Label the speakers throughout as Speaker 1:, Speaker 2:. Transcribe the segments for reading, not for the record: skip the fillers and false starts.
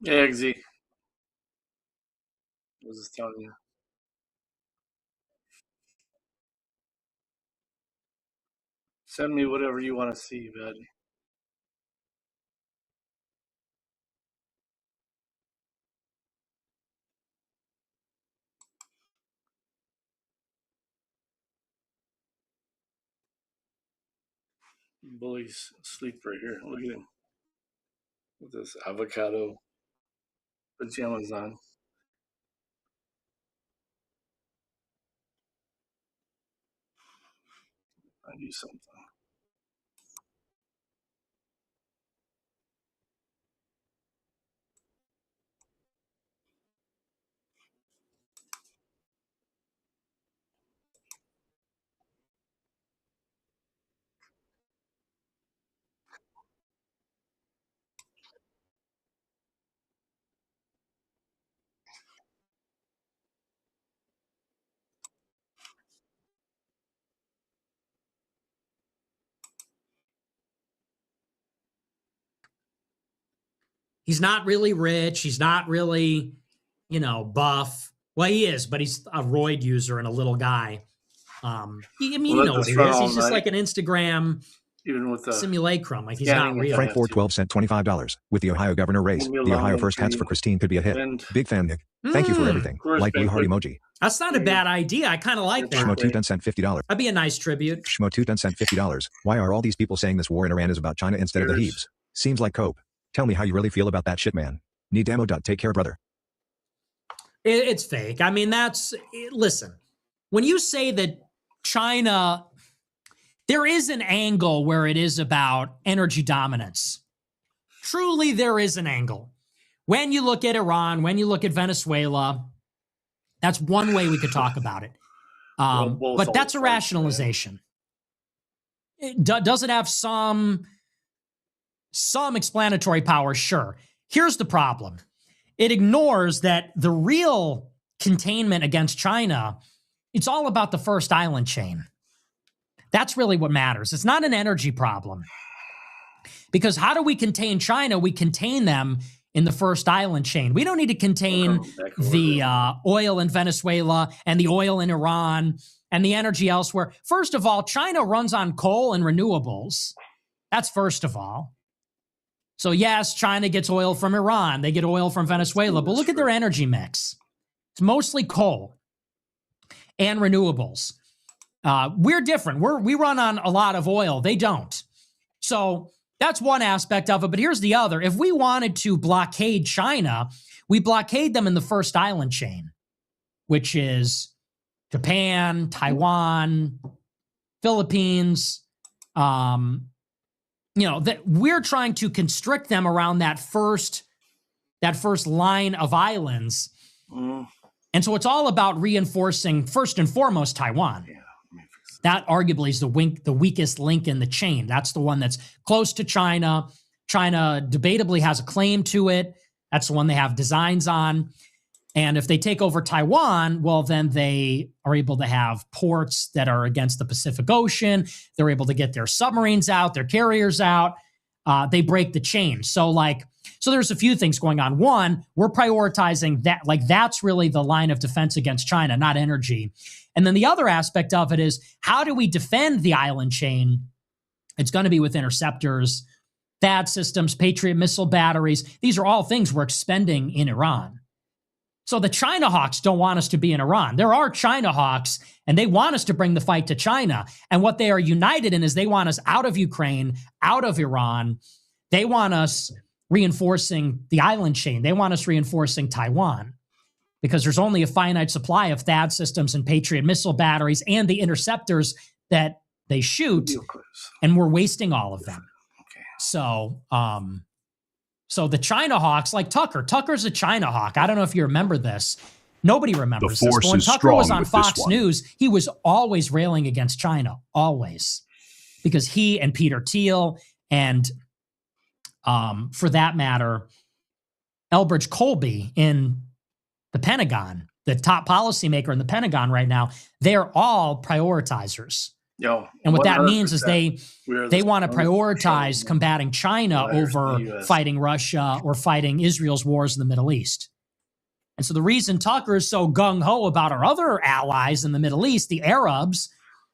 Speaker 1: Eggsy, I was just telling you. Send me whatever you want to see, buddy. Bully's asleep right here. Look at him with this avocado pajamas on. I do something.
Speaker 2: He's not really rich. He's not really, buff. Well, he is, but he's a roid user and a little guy. I mean, you know what he is. He's just like an Instagram
Speaker 1: even with the
Speaker 2: simulacrum. Like he's not real.
Speaker 3: Frank 412 sent $25. With the Ohio governor race, the Ohio first hats for Christine could be a hit. Big fan, Nick. Thank you for everything. Like blue heart emoji.
Speaker 2: That's not a bad idea. I kind of like that.
Speaker 3: Schmo2 sent $50.
Speaker 2: That'd be a nice tribute.
Speaker 3: Schmo2 sent $50. Why are all these people saying this war in Iran is about China instead of the Hebes? Seems like cope. Tell me how you really feel about that shit, man. Need ammo. Take care, brother.
Speaker 2: It's fake. I mean, listen, when you say that China, there is an angle where it is about energy dominance. Truly, there is an angle. When you look at Iran, when you look at Venezuela, that's one way we could talk about it. But that's a rationalization. Does it have some explanatory power? Sure. Here's the problem. It ignores that the real containment against China, it's all about the first island chain. That's really what matters. It's not an energy problem. Because how do we contain China? We contain them in the first island chain. We don't need to contain the oil in Venezuela and the oil in Iran and the energy elsewhere. First of all, China runs on coal and renewables. That's first of all. So yes, China gets oil from Iran. They get oil from Venezuela. But look at their energy mix. It's mostly coal and renewables. We're different. We run on a lot of oil. They don't. So that's one aspect of it. But here's the other. If we wanted to blockade China, we blockade them in the first island chain, which is Japan, Taiwan, Philippines. That we're trying to constrict them around that first line of islands. And so it's all about reinforcing, first and foremost, Taiwan.
Speaker 1: Yeah.
Speaker 2: That arguably is the weakest link in the chain. That's the one that's close to China. China debatably has a claim to it. That's the one they have designs on. And if they take over Taiwan, well, then they are able to have ports that are against the Pacific Ocean. They're able to get their submarines out, their carriers out. They break the chain. So there's a few things going on. One, we're prioritizing that. That's really the line of defense against China, not energy. And then the other aspect of it is, how do we defend the island chain? It's going to be with interceptors, THAAD systems, Patriot missile batteries. These are all things we're expending in Iran. So the China Hawks don't want us to be in Iran. There are China Hawks, and they want us to bring the fight to China. And what they are united in is they want us out of Ukraine, out of Iran. They want us reinforcing the island chain. They want us reinforcing Taiwan, because there's only a finite supply of THAAD systems and Patriot missile batteries and the interceptors that they shoot, and we're wasting all of them.
Speaker 1: Okay.
Speaker 2: So, so the China Hawks, like Tucker's a China Hawk. I don't know if you remember this. Nobody remembers this. But when Tucker was on Fox News, he was always railing against China, always, because he and Peter Thiel and, for that matter, Elbridge Colby in the Pentagon, the top policymaker in the Pentagon right now, they're all prioritizers. And what that means is they want to prioritize combating China over fighting Russia or fighting Israel's wars in the Middle East. And so the reason Tucker is so gung-ho about our other allies in the Middle East, the Arabs,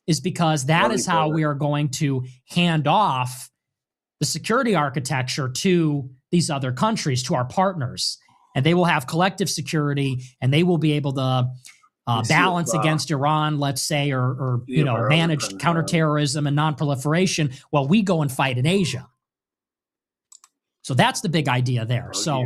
Speaker 2: is because that is how we are going to hand off the security architecture to these other countries, to our partners. And they will have collective security, and they will be able to balance against Iran, let's say, or manage counterterrorism and nonproliferation while we go and fight in Asia. So that's the big idea there. So,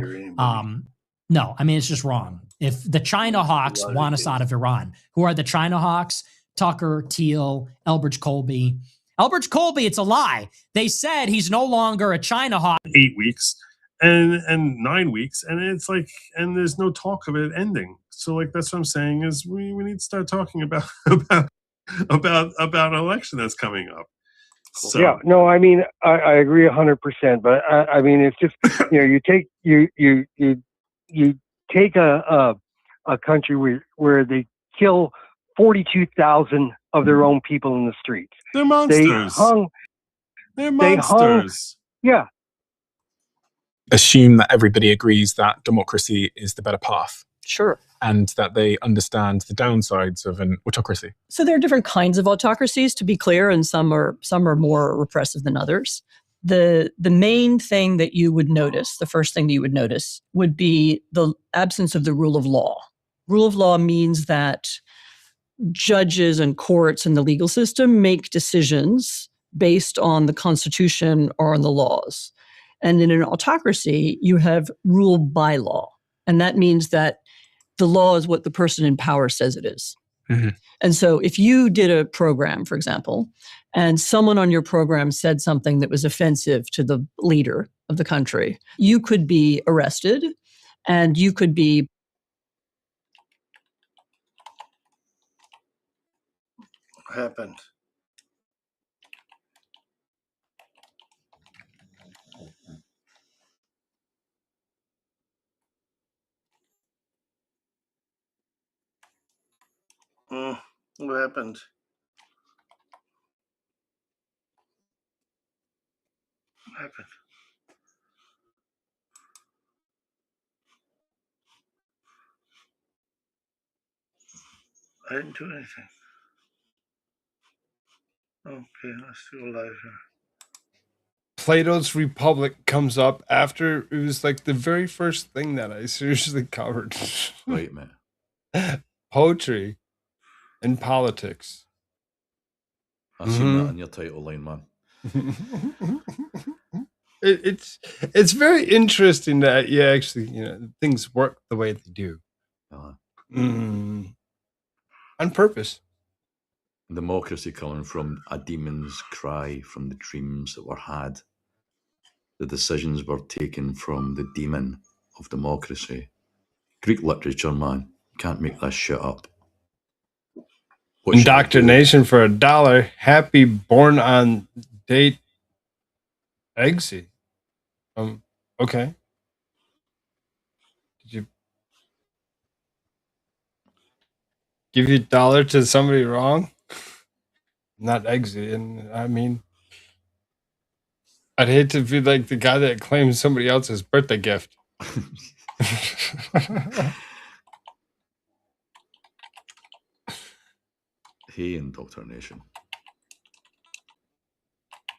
Speaker 2: no, I mean, it's just wrong. If the China Hawks want us out of Iran, who are the China Hawks? Tucker, Thiel, Elbridge Colby. Elbridge Colby, it's a lie. They said he's no longer a China Hawk.
Speaker 4: 8 weeks and 9 weeks, and it's like, and there's no talk of it ending. So like, that's what I'm saying is we need to start talking about an election that's coming up. So.
Speaker 5: Yeah, no, I mean, I agree 100%, but I mean, it's just, you take a country where they kill 42,000 of their own people in the streets.
Speaker 4: They're monsters. They're monsters.
Speaker 5: Yeah.
Speaker 6: Assume that everybody agrees that democracy is the better path.
Speaker 7: Sure.
Speaker 6: And that they understand the downsides of an autocracy.
Speaker 7: So there are different kinds of autocracies, to be clear, and some are more repressive than others. The main thing that you would notice, the first thing that you would notice, would be the absence of the rule of law. Rule of law means that judges and courts and the legal system make decisions based on the Constitution or on the laws. And in an autocracy, you have rule by law. And that means that the law is what the person in power says it is. Mm-hmm. And so if you did a program, for example, and someone on your program said something that was offensive to the leader of the country, you could be arrested and you could be...
Speaker 1: What happened? What happened? What happened? I didn't do anything. Okay, let's do a live here.
Speaker 8: Plato's Republic comes up after it was like the very first thing that I seriously covered.
Speaker 9: Right, man.
Speaker 8: Poetry and politics.
Speaker 9: I've seen that in your title line, man.
Speaker 8: It's very interesting that you actually, things work the way they do. On purpose.
Speaker 9: Democracy coming from a demon's cry from the dreams that were had. The decisions were taken from the demon of democracy. Greek literature, man. You can't make this shit up.
Speaker 8: Indoctrination for $1. Happy BornOn date Eggsy. Okay. Did you give your $1 to somebody wrong? Not Eggsy, and I mean, I'd hate to be like the guy that claims somebody else's birthday gift.
Speaker 9: Hey, indoctrination.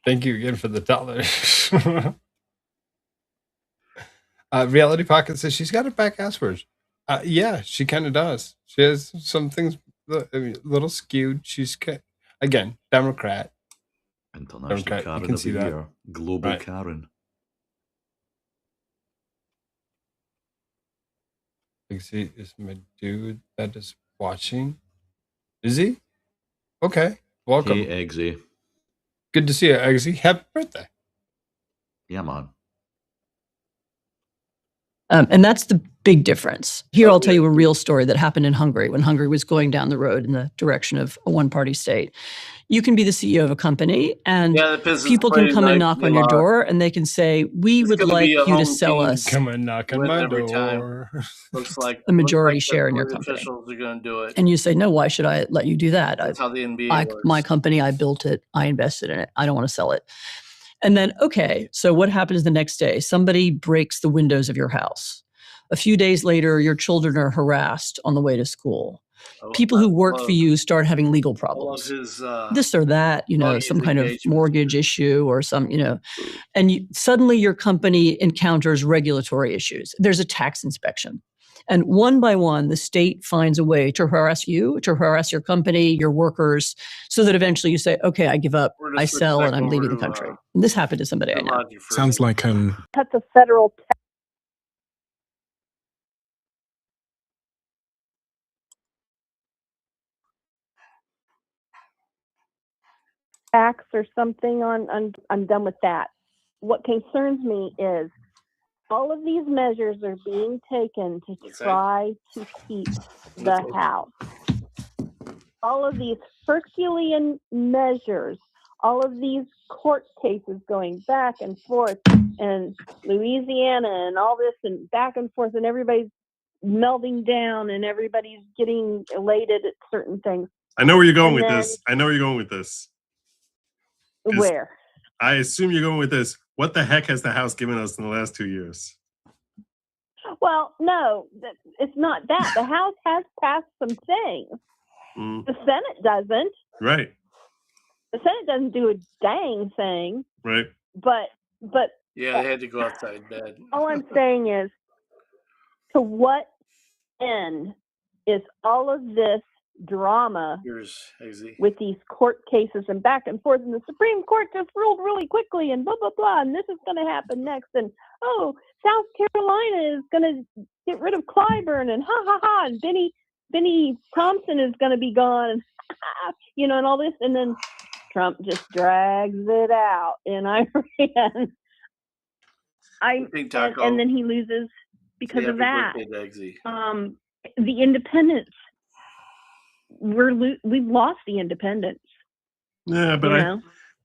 Speaker 8: Thank you again for the $1. Reality Pocket says she's got a back assword. Yeah, she kind of does. She has some things a little skewed. She's again Democrat.
Speaker 9: International
Speaker 8: Democrat.
Speaker 9: Karen
Speaker 8: You can
Speaker 9: of
Speaker 8: see
Speaker 9: the
Speaker 8: that.
Speaker 9: year. Global
Speaker 8: Right.
Speaker 9: Karen.
Speaker 8: Eggsy is my dude that is watching. Is he? Okay. Welcome.
Speaker 9: Hey, Eggsy.
Speaker 8: Good to see you, Eggsy. Happy birthday.
Speaker 9: Yeah, man.
Speaker 7: And that's the big difference. Here,
Speaker 1: Oh,
Speaker 7: I'll tell
Speaker 1: yeah.
Speaker 7: you a real story that happened in Hungary when Hungary was going down the road in the direction of a one-party state. You can be the CEO of a company, and
Speaker 1: Yeah, the Pistons
Speaker 7: people can
Speaker 1: play
Speaker 7: come and
Speaker 1: tonight.
Speaker 7: knock
Speaker 1: They
Speaker 7: on your
Speaker 1: lost.
Speaker 7: door, and they can say, "We
Speaker 1: It's
Speaker 7: would
Speaker 1: gonna be
Speaker 7: like
Speaker 1: a
Speaker 7: you to
Speaker 1: home
Speaker 7: sell
Speaker 1: team.
Speaker 7: us
Speaker 8: Come and knock on
Speaker 1: Win
Speaker 8: my
Speaker 1: every time.
Speaker 8: door.
Speaker 1: Looks like
Speaker 7: a majority
Speaker 1: the
Speaker 7: share in your
Speaker 1: elected
Speaker 7: company."
Speaker 1: officials are going to do it.
Speaker 7: And you say, "No, why should I let you do that?
Speaker 1: That's how the NBA works.
Speaker 7: My company, I built it, I invested in it, I don't want to sell it." And then, okay, so what happens the next day? Somebody breaks the windows of your house. A few days later, your children are harassed on the way to school. People who work for you start having legal problems. This or that, some kind of mortgage issue or some, and suddenly your company encounters regulatory issues. There's a tax inspection. And one by one, the state finds a way to harass you, to harass your company, your workers, so that eventually you say, okay, I give up, I sell, and I'm leaving the country. And this happened to somebody I know.
Speaker 6: Sounds like
Speaker 10: That's a federal tax or something on. I'm done with that. What concerns me is all of these measures are being taken to try to keep the house. All of these Herculean measures, all of these court cases going back and forth, and Louisiana and all this and back and forth, and everybody's melding down and everybody's getting elated at certain things.
Speaker 4: I know where you're going with this. I know where you're going with this.
Speaker 10: Where?
Speaker 4: I assume you're going with this. What the heck has the House given us in the last 2 years?
Speaker 10: Well, no, it's not that. The House has passed some things. The Senate doesn't.
Speaker 4: Right.
Speaker 10: The Senate doesn't do a dang thing.
Speaker 4: Right.
Speaker 10: But
Speaker 1: yeah, they had to go outside bed.
Speaker 10: All I'm saying is, to what end is all of this drama with these court cases and back and forth, and the Supreme Court just ruled really quickly and blah blah blah, and this is going to happen next, and South Carolina is going to get rid of Clyburn, and ha ha ha, and Benny Thompson is going to be gone, and and all this, and then Trump just drags it out in Iran. And then he loses because of that. The independence. We've lost the independence.
Speaker 4: Yeah, but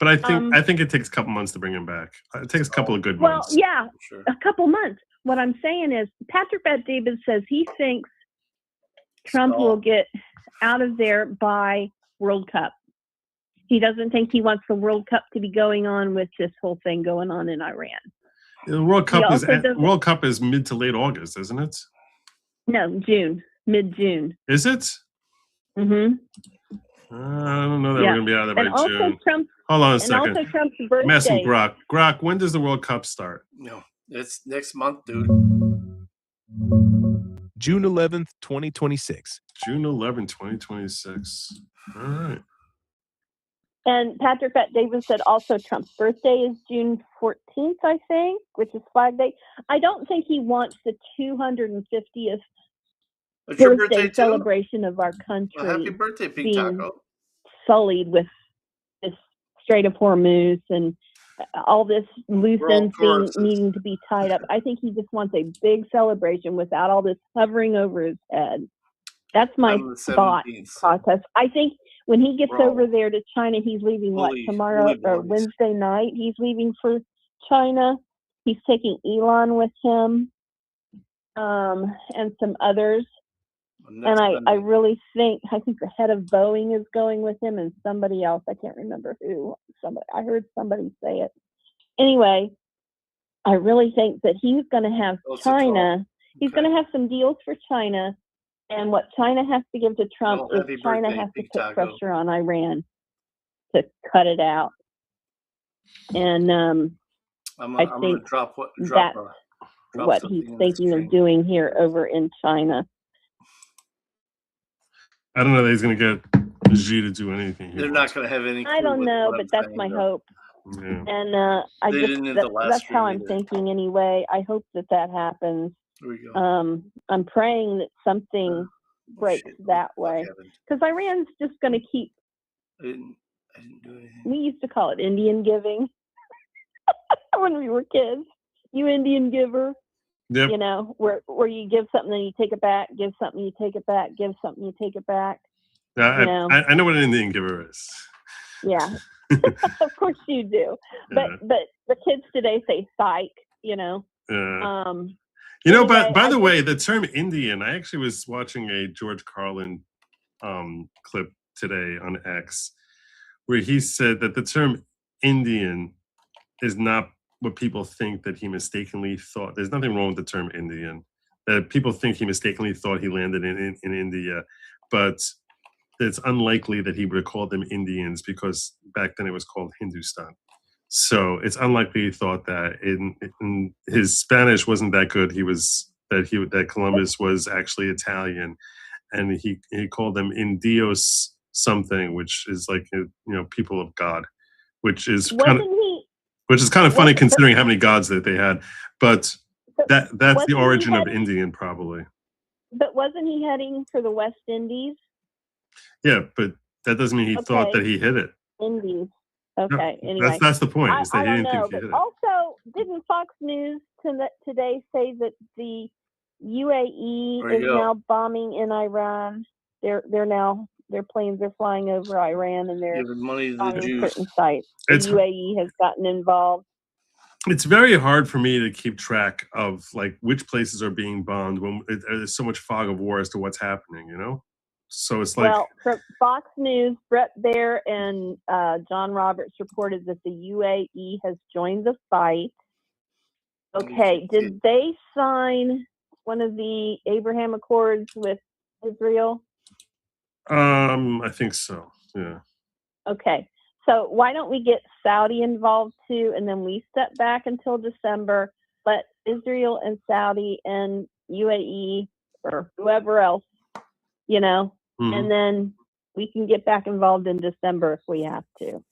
Speaker 4: I think it takes a couple months to bring him back. It takes a couple of good months.
Speaker 10: Well, yeah, a couple months. What I'm saying is, Patrick Bet-David says he thinks Trump will get out of there by World Cup. He doesn't think he wants the World Cup to be going on with this whole thing going on in Iran.
Speaker 4: The World Cup is mid to late August, isn't it?
Speaker 10: No, mid-June.
Speaker 4: Is it?
Speaker 10: Mm-hmm.
Speaker 4: I don't know that we're going to be out of there by June. Hold on a second.
Speaker 10: Also Trump's birthday.
Speaker 4: I'm asking Grok. Grok, when does the World Cup start?
Speaker 1: No, it's next month, dude.
Speaker 11: June 11th, 2026.
Speaker 4: June 11th, 2026. All right.
Speaker 10: And Patrick Bet-David said also Trump's birthday is June 14th, I think, which is Flag Day. I don't think he wants the 250th birthday celebration of our country.
Speaker 1: Well, happy birthday, Pink Taco.
Speaker 10: Sullied with this Strait of Hormuz and all this loose ends needing to be tied up. I think he just wants a big celebration without all this hovering over his head. That's my thought process. I think when he gets over there to China, he's leaving tomorrow or Wednesday night. He's leaving for China. He's taking Elon with him, and some others. And I really think the head of Boeing is going with him, and somebody else. I can't remember who. I heard somebody say it. Anyway, I really think that he's going to have China. He's going to have some deals for China. And what China has to give to Trump is China has to put pressure on Iran to cut it out. And I think that's what he's thinking of doing here over in China.
Speaker 4: I don't know that he's going to get Xi to do anything.
Speaker 1: They're not going to have any.
Speaker 10: I don't know, but that's my hope.
Speaker 4: Yeah.
Speaker 10: And that's how I'm thinking anyway. I hope that happens.
Speaker 1: There we go.
Speaker 10: I'm praying that something breaks that way, because Iran's just going to keep.
Speaker 1: I didn't do anything.
Speaker 10: We used to call it Indian giving. when we were kids. You Indian giver.
Speaker 4: Yep.
Speaker 10: You know, where you give something, then you take it back, give something, you take it back, give something, you take it back.
Speaker 4: I know what an Indian giver is.
Speaker 10: Yeah. Of course you do. But the kids today say psych, you know.
Speaker 4: Anyway, by the way, the term Indian, I actually was watching a George Carlin clip today on X where he said that the term Indian is not what people think that he mistakenly thought. There's nothing wrong with the term Indian. That people think he mistakenly thought he landed in India, but it's unlikely that he would have called them Indians because back then it was called Hindustan. So it's unlikely he thought that. In his Spanish wasn't that good. That Columbus was actually Italian, and he called them Indios something, which is like people of God, which is kind of funny considering how many gods that they had. But that's the origin of Indian, probably.
Speaker 10: But wasn't he heading for the West Indies?
Speaker 4: Yeah, but that doesn't mean he thought that he hit it.
Speaker 10: Indies. Okay.
Speaker 4: No,
Speaker 10: anyway,
Speaker 4: that's the point. Is that
Speaker 10: I
Speaker 4: he
Speaker 10: don't
Speaker 4: didn't
Speaker 10: know,
Speaker 4: think he hit it.
Speaker 10: Also, didn't Fox News today say that the UAE is now bombing in Iran? Their planes are flying over Iran and they're
Speaker 1: giving money to the
Speaker 10: bombing
Speaker 1: Jews.
Speaker 10: certain sites. The UAE has gotten involved.
Speaker 4: It's very hard for me to keep track of like which places are being bombed when there's so much fog of war as to what's happening. So it's like,
Speaker 10: well, from Fox News, Brett Baer and John Roberts reported that the UAE has joined the fight. Okay, did they sign one of the Abraham Accords with Israel?
Speaker 4: I think so. Yeah.
Speaker 10: Okay, so why don't we get Saudi involved too, and then we step back until December, let Israel and Saudi and UAE or whoever else, and then we can get back involved in December if we have to.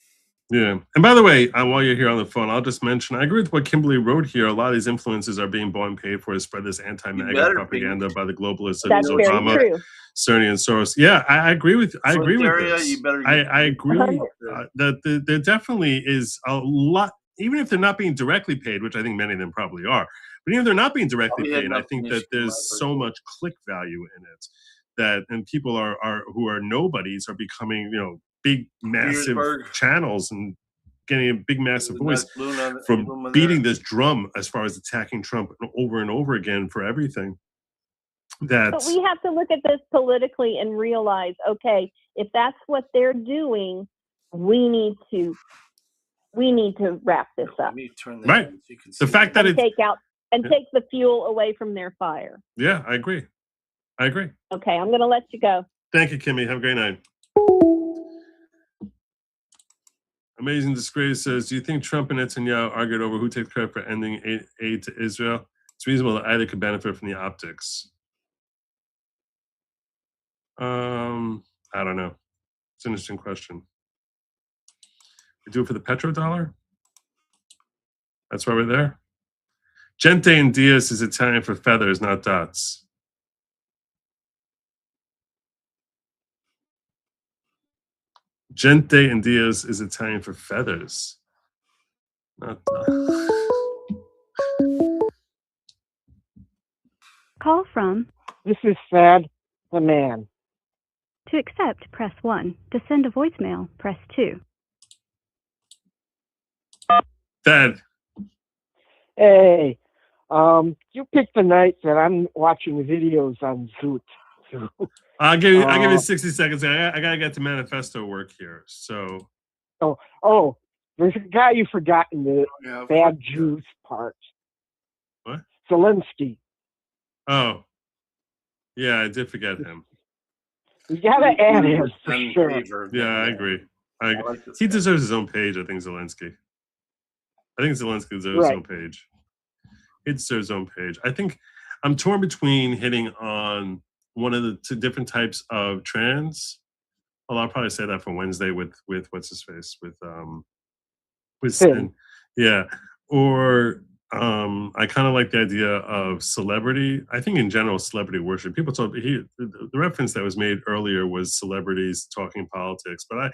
Speaker 4: Yeah. And by the way, while you're here on the phone, I'll just mention, I agree with what Kimberly wrote here. A lot of these influences are being bought and paid for to spread this anti-MAGA propaganda by the globalists such as Obama, Cerny, and Soros. Yeah, I agree with this. I agree that there definitely is a lot, even if they're not being directly paid, which I think many of them probably are. But even if they're not being directly paid, I think that there's so much click value in it and people who are nobodies are becoming, big, massive channels and getting a big, massive voice from beating this drum as far as attacking Trump over and over again for everything.
Speaker 10: But we have to look at this politically and realize, okay, if that's what they're doing, we need to wrap this up.
Speaker 4: Right. The fact that
Speaker 10: take the fuel away from their fire.
Speaker 4: Yeah, I agree.
Speaker 10: Okay, I'm going to let you go.
Speaker 4: Thank you, Kimmy. Have a great night. Amazing Disgrace says, do you think Trump and Netanyahu argued over who takes credit for ending aid to Israel? It's reasonable that either could benefit from the optics. I don't know. It's an interesting question. We do it for the petrodollar? That's why we're there? Gente and Diaz is Italian for feathers, not dots. Gente and Diaz is Italian for feathers, not dots.
Speaker 12: Call from.
Speaker 13: This is Thad, the man.
Speaker 12: To accept, press 1. To send a voicemail, press 2.
Speaker 4: Thad.
Speaker 13: Hey, you pick the night that I'm watching videos on Zoot.
Speaker 4: I'll give you 60 seconds. I gotta get to manifesto work here. So.
Speaker 13: Oh, there's a guy you forgot in the bad Jews part.
Speaker 4: What?
Speaker 13: Zelensky.
Speaker 4: Oh, yeah, I did forget him.
Speaker 13: You gotta add him for sure.
Speaker 4: Yeah, I agree. He deserves his own page. I think Zelensky. Zelensky deserves his own page. He deserves his own page. I think I'm torn between hitting on one of the two different types of trans. Well, I'll probably say that for Wednesday with what's his face with Sin. Yeah, or I kind of like the idea of celebrity. I think in general, celebrity worship. People talk. The reference that was made earlier was celebrities talking politics, but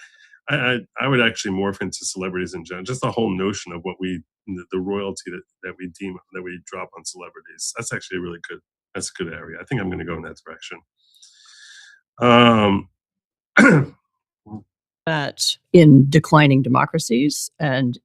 Speaker 4: I would actually morph into celebrities in general. Just the whole notion of what we the royalty that we drop on celebrities. That's actually that's a good area. I think I'm going to go in that direction.
Speaker 7: That in declining democracies and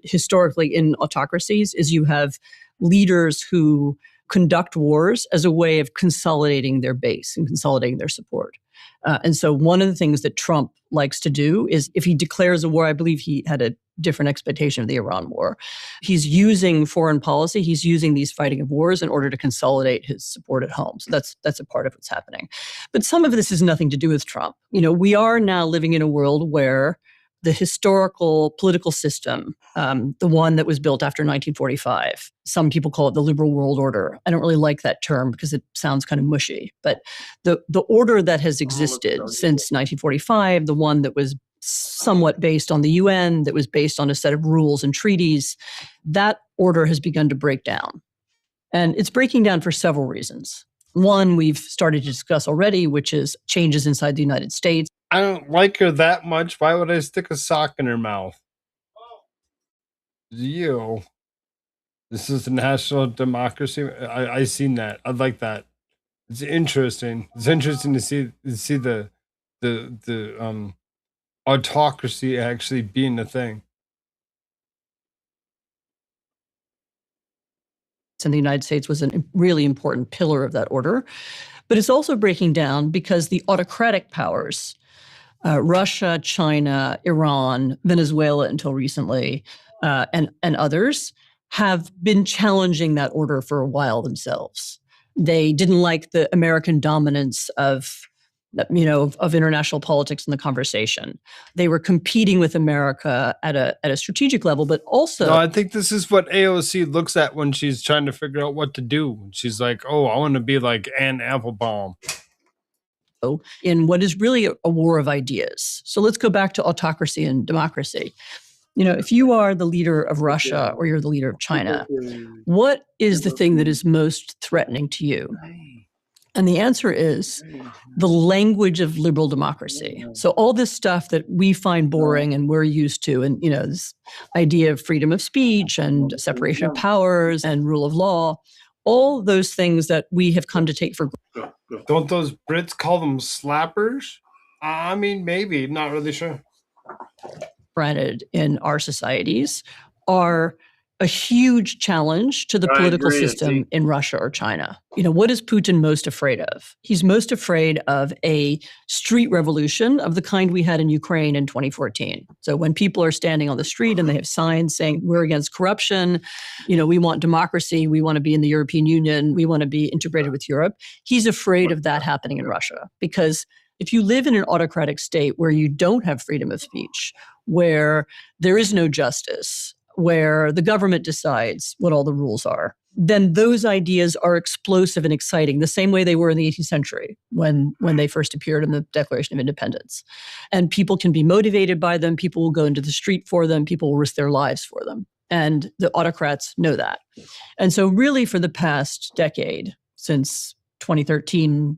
Speaker 7: historically in autocracies is you have leaders who conduct wars as a way of consolidating their base and consolidating their support. And so one of the things that Trump likes to do is if he declares a war, I believe he had a different expectation of the Iran war. He's using foreign policy. He's using these fighting of wars in order to consolidate his support at home. So that's a part of what's happening. But some of this has nothing to do with Trump. We are now living in a world where the historical political system, the one that was built after 1945. Some people call it the liberal world order. I don't really like that term because it sounds kind of mushy. But the order that has existed since 1945, the one that was somewhat based on the UN, that was based on a set of rules and treaties, that order has begun to break down. And it's breaking down for several reasons. One, we've started to discuss already, which is changes inside the United States.
Speaker 8: I don't like her that much. Why would I stick a sock in her mouth? You. This is a national democracy. I seen that. I like that. It's interesting. It's interesting to see the autocracy actually being a thing.
Speaker 7: And the United States was a really important pillar of that order. But it's also breaking down because the autocratic powers, Russia, China, Iran, Venezuela until recently, and others, have been challenging that order for a while themselves. They didn't like the American dominance of international politics in the conversation. They were competing with America at a strategic level, but also...
Speaker 8: No, I think this is what AOC looks at when she's trying to figure out what to do. She's like, oh, I want to be like Anne Applebaum.
Speaker 7: In what is really a war of ideas. So let's go back to autocracy and democracy. If you are the leader of Russia or you're the leader of China, what is the thing that is most threatening to you? And the answer is the language of liberal democracy. So all this stuff that we find boring and we're used to, and this idea of freedom of speech and separation of powers and rule of law, all those things that we have come to take for granted.
Speaker 8: Don't those Brits call them slappers? I mean, maybe. Not really sure.
Speaker 7: Granted in our societies are a huge challenge to the political system in Russia or China. What is Putin most afraid of? He's most afraid of a street revolution of the kind we had in Ukraine in 2014. So when people are standing on the street and they have signs saying, we're against corruption, we want democracy, we want to be in the European Union, we want to be integrated with Europe, he's afraid of that happening in Russia. Because if you live in an autocratic state where you don't have freedom of speech, where there is no justice, where the government decides what all the rules are, then those ideas are explosive and exciting, the same way they were in the 18th century when they first appeared in the Declaration of Independence. And people can be motivated by them, people will go into the street for them, people will risk their lives for them. And the autocrats know that. And so really for the past decade, since 2013,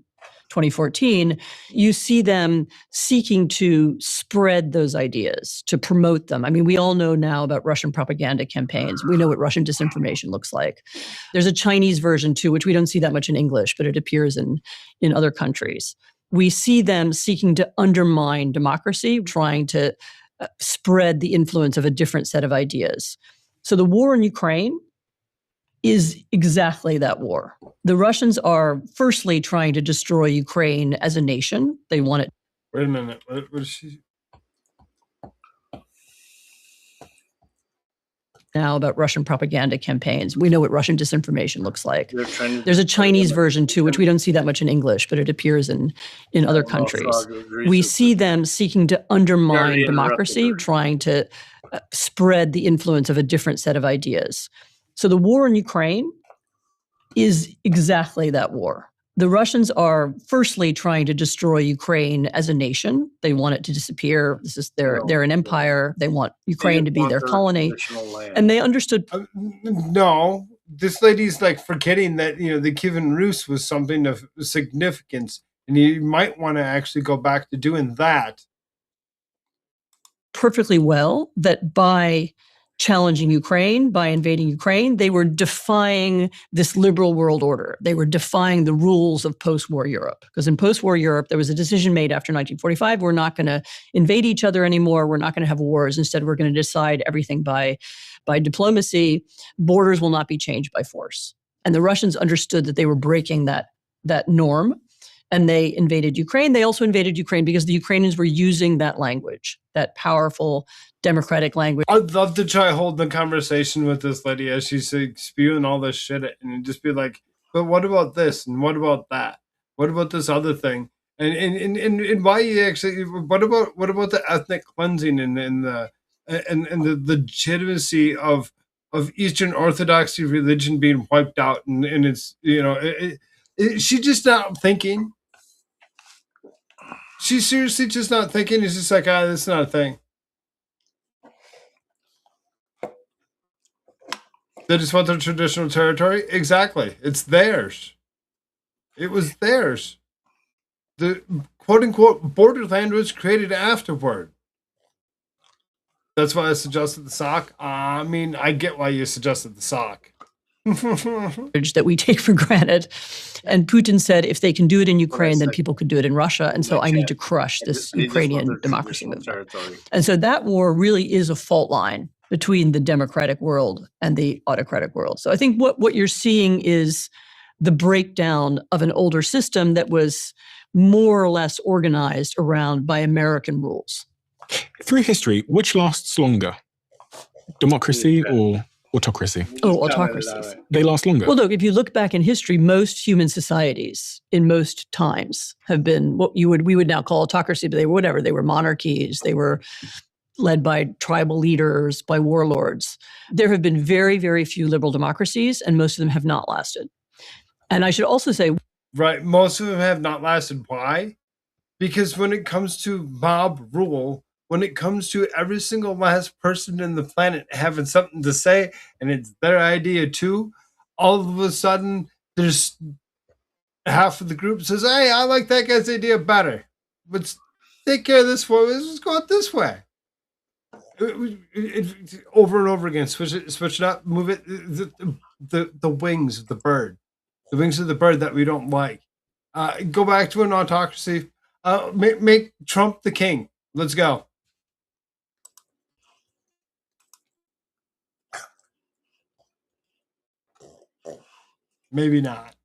Speaker 7: 2014, you see them seeking to spread those ideas, to promote them. I mean, we all know now about Russian propaganda campaigns. We know what Russian disinformation looks like. There's a Chinese version too, which we don't see that much in English, but it appears in other countries. We see them seeking to undermine democracy, trying to spread the influence of a different set of ideas. So the war in Ukraine is exactly that war. The Russians are firstly trying to destroy Ukraine as a nation. They want it.
Speaker 8: Wait a minute. What is she?
Speaker 7: Now about Russian propaganda campaigns. We know what Russian disinformation looks like. There's a Chinese version too, which we don't see that much in English, but it appears in other countries. We see them seeking to undermine democracy, trying to spread the influence of a different set of ideas. So the war in Ukraine is exactly that war. The Russians are firstly trying to destroy Ukraine as a nation. They want it to disappear. They're an empire. They want Ukraine to be their colony. And they understood.
Speaker 8: No, this lady's like forgetting that, the Kievan Rus was something of significance. And you might want to actually go back to doing that.
Speaker 7: Perfectly well that by challenging Ukraine, by invading Ukraine, they were defying this liberal world order. They were defying the rules of post-war Europe. Because in post-war Europe, there was a decision made after 1945, we're not going to invade each other anymore. We're not going to have wars. Instead, we're going to decide everything by diplomacy. Borders will not be changed by force. And the Russians understood that they were breaking that norm. And they invaded Ukraine. They also invaded Ukraine because the Ukrainians were using that language, that powerful democratic language.
Speaker 8: I'd love to try holding a conversation with this lady as she's like, spewing all this shit and just be like, but what about this? And what about that? What about this other thing? And why you actually, what about the ethnic cleansing and the legitimacy of Eastern Orthodoxy religion being wiped out? And it's, she's just not thinking. She's seriously just not thinking. It's just like, that's not a thing. They just want their traditional territory? Exactly. It's theirs. It was theirs. The quote-unquote borderland was created afterward. That's why I suggested the sock. I mean, I get why you suggested the sock.
Speaker 7: That we take for granted. And Putin said, if they can do it in Ukraine, then people could do it in Russia. And so I need to crush this Ukrainian democracy movement. And so that war really is a fault line between the democratic world and the autocratic world. So I think what you're seeing is the breakdown of an older system that was more or less organized around by American rules.
Speaker 6: Through history, which lasts longer? Democracy or autocracy?
Speaker 7: Oh, autocracies.
Speaker 6: They last longer.
Speaker 7: Well, look, if you look back in history, most human societies in most times have been what we would now call autocracy, but they were whatever. They were monarchies. They were led by tribal leaders, by warlords. There have been very, very few liberal democracies, and most of them have not lasted. And I should also say...
Speaker 8: Right, most of them have not lasted. Why? Because when it comes to mob rule, when it comes to every single last person in the planet having something to say, and it's their idea too, all of a sudden, there's half of the group says, hey, I like that guy's idea better. Let's take care of this one. Let's just go out this way. Over and over again, switch it up, move it. The wings of the bird, the wings of the bird that we don't like. Go back to an autocracy. Make Trump the king. Let's go. Maybe not.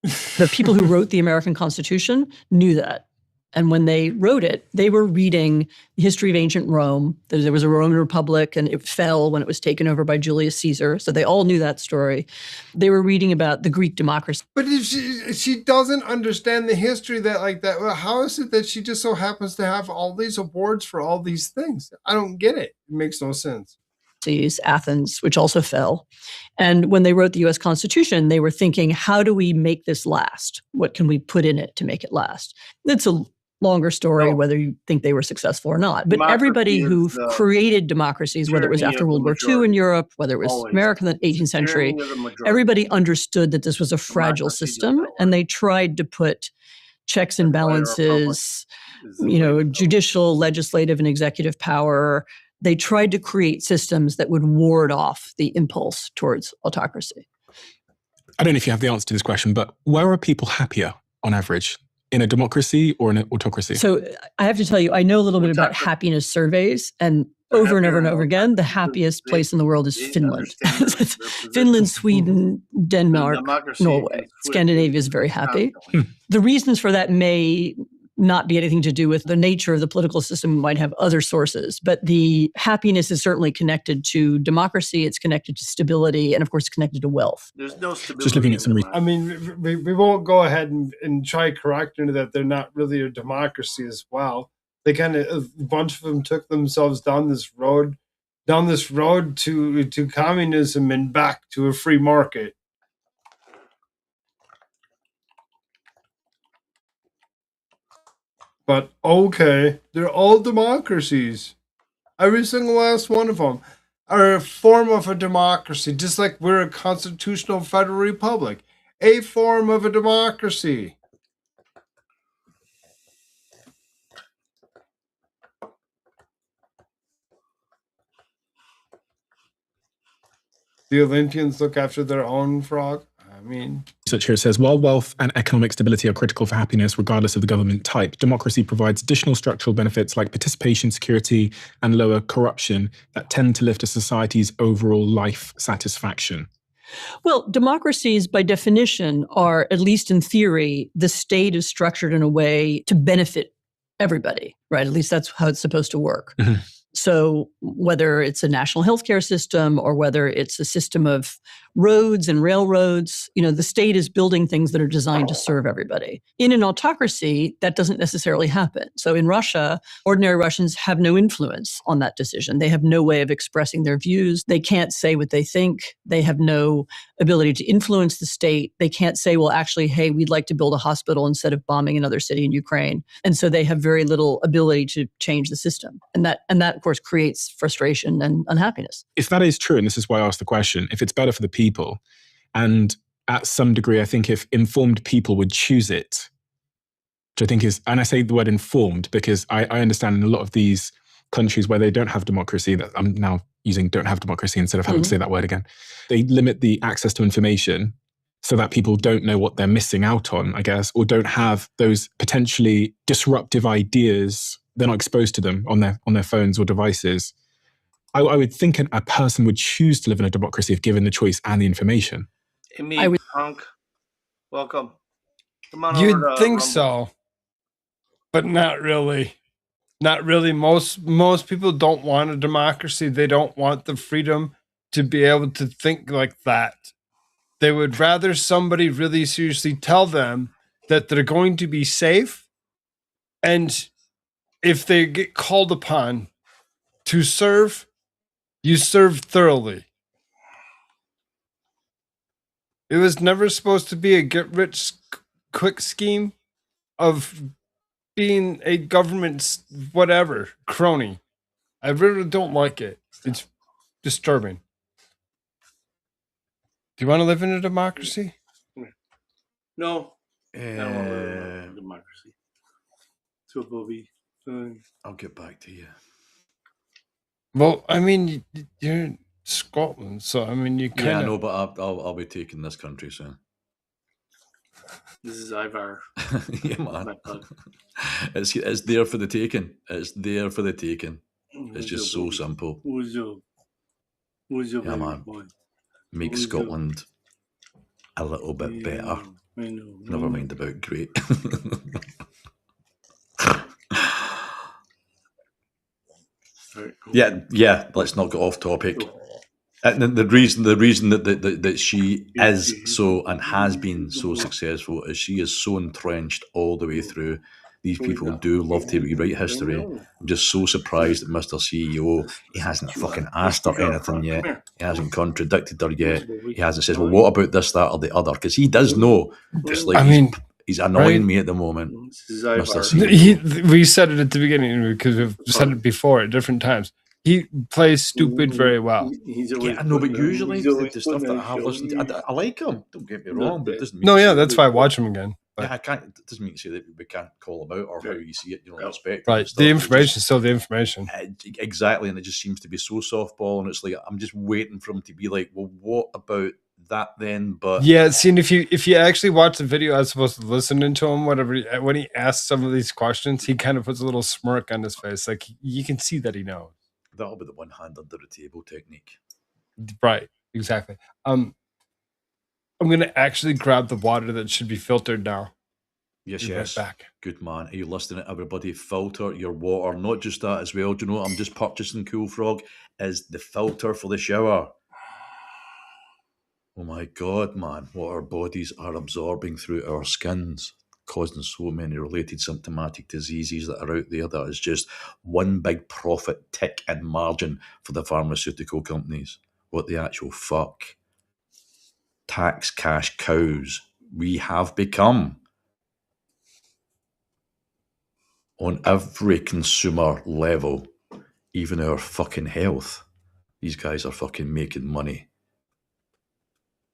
Speaker 7: The people who wrote the American Constitution knew that. And when they wrote it, they were reading the history of ancient Rome. There was a Roman Republic, and it fell when it was taken over by Julius Caesar. So they all knew that story. They were reading about the Greek democracy.
Speaker 8: But if she doesn't understand the history like that, well, how is it that she just so happens to have all these awards for all these things? I don't get it. It makes no sense.
Speaker 7: Athens, which also fell. And when they wrote the U.S. Constitution, they were thinking, how do we make this last? What can we put in it to make it last? It's a longer story, whether you think they were successful or not. But everybody who created democracies, whether it was after World War II in Europe, whether it was America in the 18th century, everybody understood that this was a fragile system, and they tried to put checks and balances, judicial, legislative, and executive power. They tried to create systems that would ward off the impulse towards autocracy.
Speaker 6: I don't know if you have the answer to this question, but where are people happier on average? In a democracy or in an autocracy?
Speaker 7: So I have to tell you, I know a little bit about happiness surveys, and over and over and over again, the happiest place in the world is Finland. Finland, Sweden, Denmark, Norway. Scandinavia is very happy. The reasons for that may not be anything to do with the nature of the political system. It might have other sources, but the happiness is certainly connected to democracy. It's connected to stability, and of course, it's connected to wealth.
Speaker 1: There's no stability.
Speaker 6: Just looking at some.
Speaker 8: I mean, we won't go ahead and try correcting that they're not really a democracy as well. They a bunch of them took themselves down this road to communism and back to a free market. But okay, they're all democracies. Every single last one of them are a form of a democracy, just like we're a constitutional federal republic, a form of a democracy. the Olympians look after their own frog. I mean,
Speaker 6: research here says, while wealth and economic stability are critical for happiness, regardless of the government type, democracy provides additional structural benefits like participation, security, and lower corruption that tend to lift a society's overall life satisfaction.
Speaker 7: Well, democracies, by definition, are, at least in theory, the state is structured in a way to benefit everybody, right? At least that's how it's supposed to work.
Speaker 6: Mhm.
Speaker 7: So whether it's a national healthcare system or whether it's a system of roads and railroads, the state is building things that are designed to serve everybody. In an autocracy, that doesn't necessarily happen. So in Russia, ordinary Russians have no influence on that decision. They have no way of expressing their views. They can't say what they think. They have no ability to influence the state. They can't say, well, actually, hey, we'd like to build a hospital instead of bombing another city in Ukraine. And so they have very little ability to change the system. And that, of course, creates frustration and unhappiness.
Speaker 6: If that is true, and this is why I asked the question, if it's better for the people, and at some degree, I think if informed people would choose it, which I think is, and I say the word informed because I understand in a lot of these countries where they don't have democracy, that I'm now using don't have democracy instead of having to say that word again, they limit the access to information so that people don't know what they're missing out on, I guess, or don't have those potentially disruptive ideas. They're not exposed to them on their phones or devices. I would think a person would choose to live in a democracy if given the choice and the information.
Speaker 1: Amy, Punk, welcome. Come on
Speaker 8: you'd
Speaker 1: over to
Speaker 8: think
Speaker 1: Rumble.
Speaker 8: so, but not really. Not really. Most people don't want a democracy. They don't want the freedom to be able to think like that. They would rather somebody really seriously tell them that they're going to be safe, and if they get called upon to serve, you serve thoroughly. It was never supposed to be a get-rich-quick scheme of being a government whatever crony. I really don't like it. It's disturbing. Do you want to live in a democracy?
Speaker 1: No. I don't want to live in a democracy. So, Bobby,
Speaker 9: I'll get back to you.
Speaker 8: Well, I mean, you're in Scotland, so I mean, you kind of.
Speaker 9: Yeah, I know, but I'll be taking this country soon.
Speaker 1: This is Ivar.
Speaker 9: Yeah, man. It's there for the taking. It's there for the taking. It's just so simple.
Speaker 1: Who's your
Speaker 9: Yeah, man.
Speaker 1: boy?
Speaker 9: Make Scotland a little bit better.
Speaker 1: I know.
Speaker 9: Never mind about great. Yeah. Let's not get off topic. And the reason that she is so and has been so successful is she is so entrenched all the way through. These people do love to rewrite history. I'm just so surprised that Mr. CEO, he hasn't fucking asked her anything yet. He hasn't contradicted her yet. He hasn't said, well, what about this, that, or the other? Because he does know. Just like he's annoying me at the moment. Mr. CEO.
Speaker 8: We said it at the beginning because we've said it before at different times. He plays stupid very well.
Speaker 9: Yeah, I know, but usually the stuff that I have listened to, I like him. Don't get me wrong, but it doesn't mean.
Speaker 8: No, yeah, that's why I watch him again. But.
Speaker 9: Yeah, I can't. It doesn't mean to say that we can't call him out or how you see it. Respect.
Speaker 8: Right, the information is still the information.
Speaker 9: Exactly, and it just seems to be so softball, and it's like I'm just waiting for him to be like, well, what about that then? But
Speaker 8: yeah, see, if you actually watch the video, I was supposed to listen to him. Whatever, when he asks some of these questions, he kind of puts a little smirk on his face, like you can see that he knows.
Speaker 9: That'll be the one hand under the table technique.
Speaker 8: Right, exactly. I'm going to actually grab the water that should be filtered now.
Speaker 9: Yes.
Speaker 8: Right back.
Speaker 9: Good man. Are you listening to everybody? Filter your water. Not just that as well. Do you know what I'm just purchasing, Cool Frog? Is the filter for the shower. Oh my God, man. What our bodies are absorbing through our skins, causing so many related symptomatic diseases that are out there. That is just one big profit tick and margin for the pharmaceutical companies. What the actual fuck? Tax cash cows we have become on every consumer level, even our fucking health. These guys are fucking making money.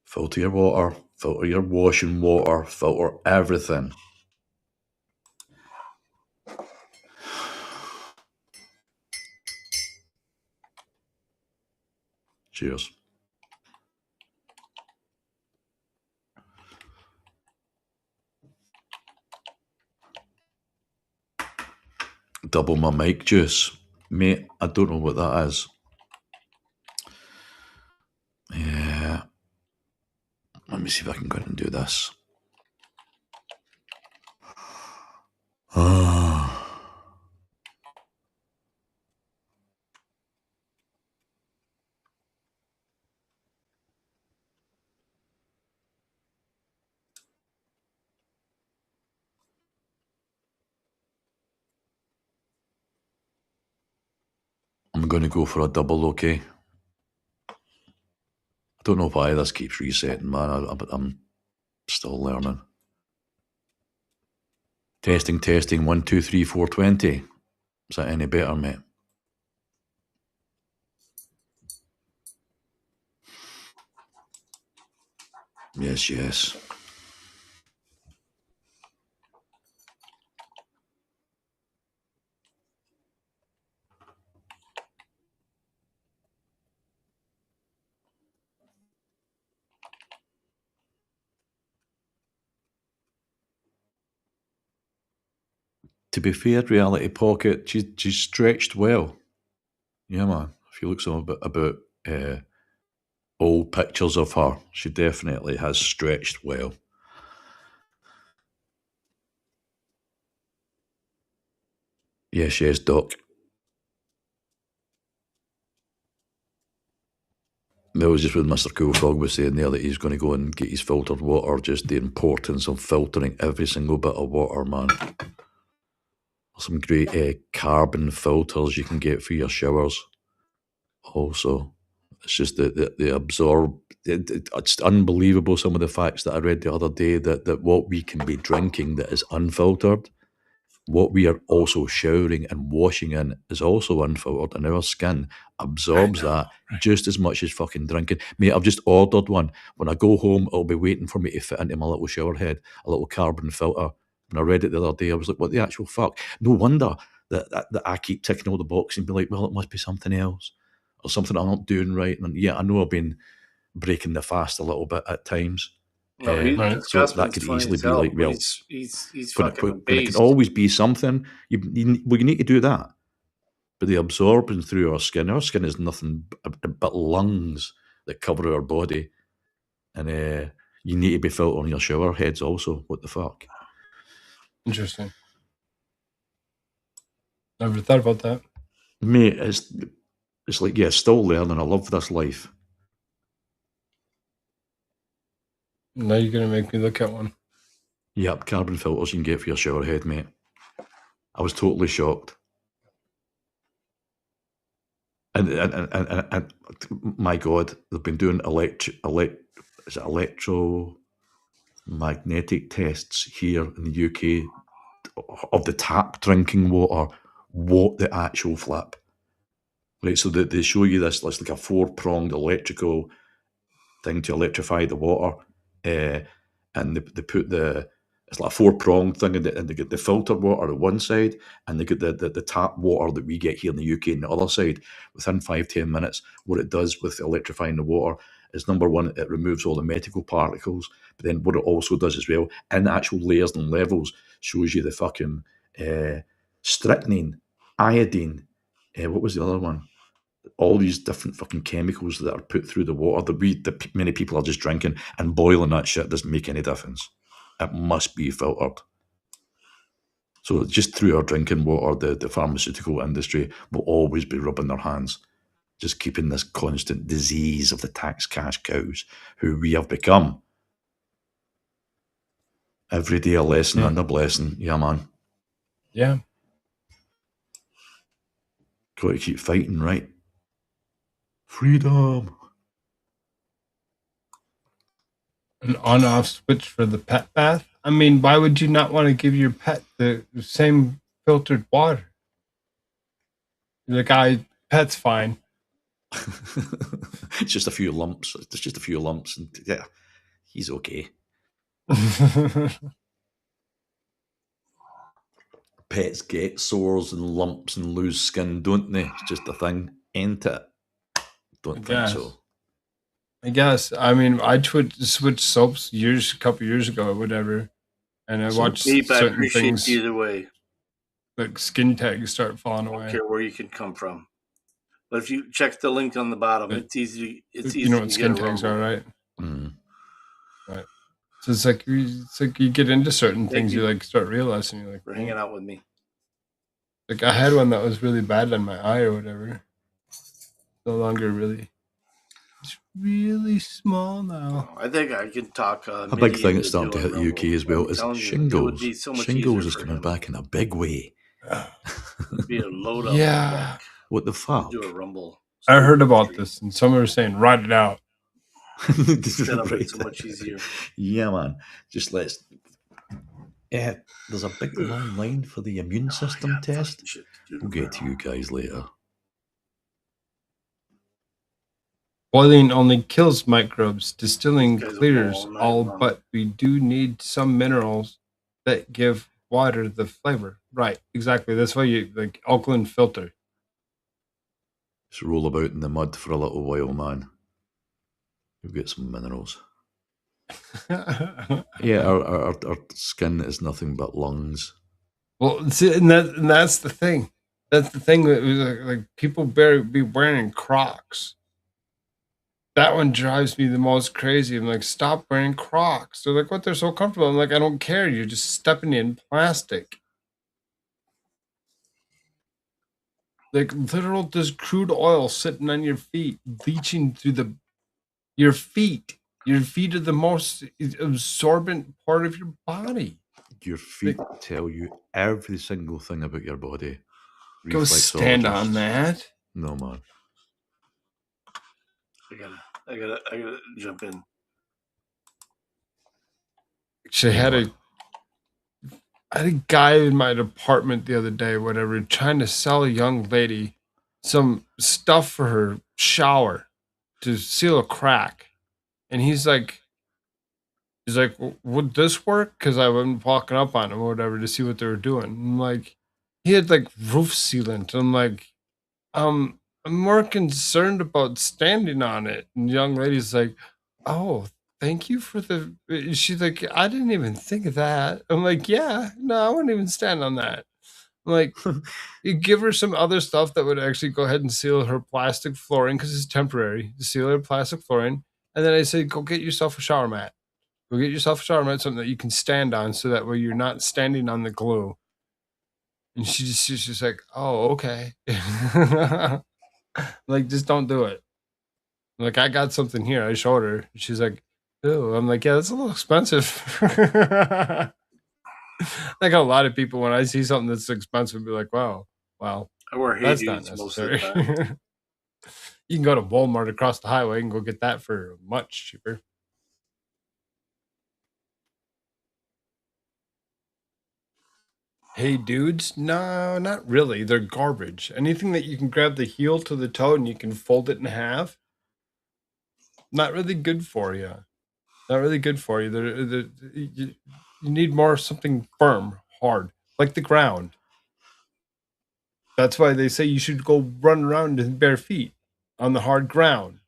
Speaker 9: Filter your water, filter your washing water, filter everything. Cheers. double my mic juice. Mate, I don't know what that is. Yeah. Let me see if I can go in and do this. I'm going to go for a double, okay? I don't know why this keeps resetting, man. I'm still learning. Testing, 1, 2, 3, 4, 20. Is that any better, mate? Yes. To be fair, Reality Pocket, she's stretched well. Yeah, man. If you look some about old pictures of her, she definitely has stretched well. Yes, Doc. That was just what Mr. Cool Frog was saying there, that he's going to go and get his filtered water, just the importance of filtering every single bit of water, man. Some great carbon filters you can get for your showers. Also, it's just the absorb. It's unbelievable, some of the facts that I read the other day, that what we can be drinking that is unfiltered, what we are also showering and washing in is also unfiltered, and our skin absorbs that just as much as fucking drinking. Mate, I've just ordered one. When I go home, it'll be waiting for me to fit into my little shower head, a little carbon filter. When I read it the other day, I was like, what the actual fuck? No wonder that I keep ticking all the boxes and be like, well, it must be something else or something I'm not doing right. And yeah, I know I've been breaking the fast a little bit at times.
Speaker 1: No,
Speaker 9: So that could easily be like, well,
Speaker 1: he's
Speaker 9: when
Speaker 1: fucking
Speaker 9: it can always be something, you need to do that. But the absorbing through our skin is nothing but lungs that cover our body. And you need to be filtering your shower heads also. What the fuck?
Speaker 8: Interesting. Never thought about that.
Speaker 9: Mate, it's like, yeah, still learning. I love this life.
Speaker 8: Now you're going to make me look at one.
Speaker 9: Yep, carbon filters you can get for your shower head, mate. I was totally shocked. And my God, they've been doing electromagnetic tests here in the UK of the tap drinking water. What the actual flip? Right, so they show you this like a 4-pronged electrical thing to electrify the water, and they put it's like a 4-pronged thing, and they get the filtered water at one side, and they get the tap water that we get here in the UK on the other side. Within 5-10 minutes, what it does with electrifying the water is, number one, it removes all the medical particles, but then what it also does as well, in actual layers and levels, shows you the fucking strychnine, iodine, what was the other one? All these different fucking chemicals that are put through the water that many people are just drinking, and boiling that shit doesn't make any difference. It must be filtered. So just through our drinking water, the pharmaceutical industry will always be rubbing their hands, just keeping this constant disease of the tax cash cows, who we have become. Every day a lesson and a blessing. Yeah, man.
Speaker 8: Yeah.
Speaker 9: Got to keep fighting, right? Freedom.
Speaker 8: An on-off switch for the pet bath? I mean, why would you not want to give your pet the same filtered water? The guy, pet's fine.
Speaker 9: It's just a few lumps. There's just a few lumps, and yeah, he's okay. Pets get sores and lumps and lose skin, don't they? It's just a thing, ain't it? Don't think so.
Speaker 8: I guess. I mean, I switched soaps a couple years ago or whatever, and I watched certain things.
Speaker 1: Either way.
Speaker 8: like skin tags start falling
Speaker 1: I don't
Speaker 8: away.
Speaker 1: care where you can come from. But if you check the link on the bottom,
Speaker 8: But
Speaker 1: it's easy. It's
Speaker 8: you
Speaker 1: easy
Speaker 8: know
Speaker 1: to
Speaker 8: what
Speaker 1: get
Speaker 8: skin
Speaker 1: a
Speaker 8: tags
Speaker 1: rumble.
Speaker 8: are, right?
Speaker 9: Mm.
Speaker 8: Right. So it's like you get into certain things, you like start realizing you're like,
Speaker 1: for hanging out with me.
Speaker 8: Like I had one that was really bad on my eye or whatever. No longer really. It's really small now.
Speaker 1: I think I can talk.
Speaker 9: A big thing that's starting to hit the UK as well is shingles.
Speaker 1: It would be so much
Speaker 9: Shingles
Speaker 1: easier
Speaker 9: is
Speaker 1: for
Speaker 9: coming
Speaker 1: him.
Speaker 9: back in a big way.
Speaker 1: It'd be a load up.
Speaker 8: Yeah.
Speaker 9: What the fuck?
Speaker 1: Do a rumble.
Speaker 8: I heard about this and someone was saying, write it out.
Speaker 1: Set up it's so much easier.
Speaker 9: Yeah, man. Just let's. Yeah, there's a big long line for the immune system test. We'll get to you guys later.
Speaker 8: Boiling only kills microbes. Distilling
Speaker 1: These guys will
Speaker 8: clears
Speaker 1: boil all night
Speaker 8: all,
Speaker 1: long.
Speaker 8: but we do need some minerals that give water the flavor. Right, exactly. That's why you like alkaline filter.
Speaker 9: Just roll about in the mud for a little while, man. You'll get some minerals. Yeah, our skin is nothing but lungs.
Speaker 8: Well, see, and that's the thing. That's the thing that was like people be wearing Crocs. That one drives me the most crazy. I'm like, stop wearing Crocs. They're like, what? They're so comfortable. I'm like, I don't care. You're just stepping in plastic. Like literal, there's crude oil sitting on your feet, leaching through your feet. Your feet are the most absorbent part of your body.
Speaker 9: Your feet tell you every single thing about your body.
Speaker 8: Go stand on
Speaker 9: Reflexologists.
Speaker 8: that.
Speaker 9: No, man.
Speaker 1: I gotta jump in.
Speaker 8: Actually, I had a guy in my department the other day, whatever, trying to sell a young lady some stuff for her shower to seal a crack. And he's like, would this work? Because I went walking up on him or whatever to see what they were doing. I'm like, he had like roof sealant. I'm like, I'm more concerned about standing on it. And the young lady's like, oh, thank you for the. She's like, I didn't even think of that. I'm like, yeah, no, I wouldn't even stand on that. I'm like, you give her some other stuff that would actually go ahead and seal her plastic flooring because it's temporary to seal her plastic flooring. And then I say, go get yourself a shower mat. Go get yourself a shower mat, something that you can stand on, so that way you're not standing on the glue. And she's just like, oh, okay. Like, just don't do it. Like, I got something here. I showed her. She's like, ew. I'm like, yeah, that's a little expensive. Like a lot of people, when I see something that's expensive, be like, wow.
Speaker 1: I wear
Speaker 8: That's
Speaker 1: Hey
Speaker 8: not
Speaker 1: Dudes most of the
Speaker 8: necessary.
Speaker 1: time.
Speaker 8: You can go to Walmart across the highway and go get that for much cheaper. Hey dudes, no, not really. They're garbage. Anything that you can grab the heel to the toe and you can fold it in half, not really good for you. Not really good for you. You need more something firm, hard, like the ground. That's why they say you should go run around in bare feet on the hard ground.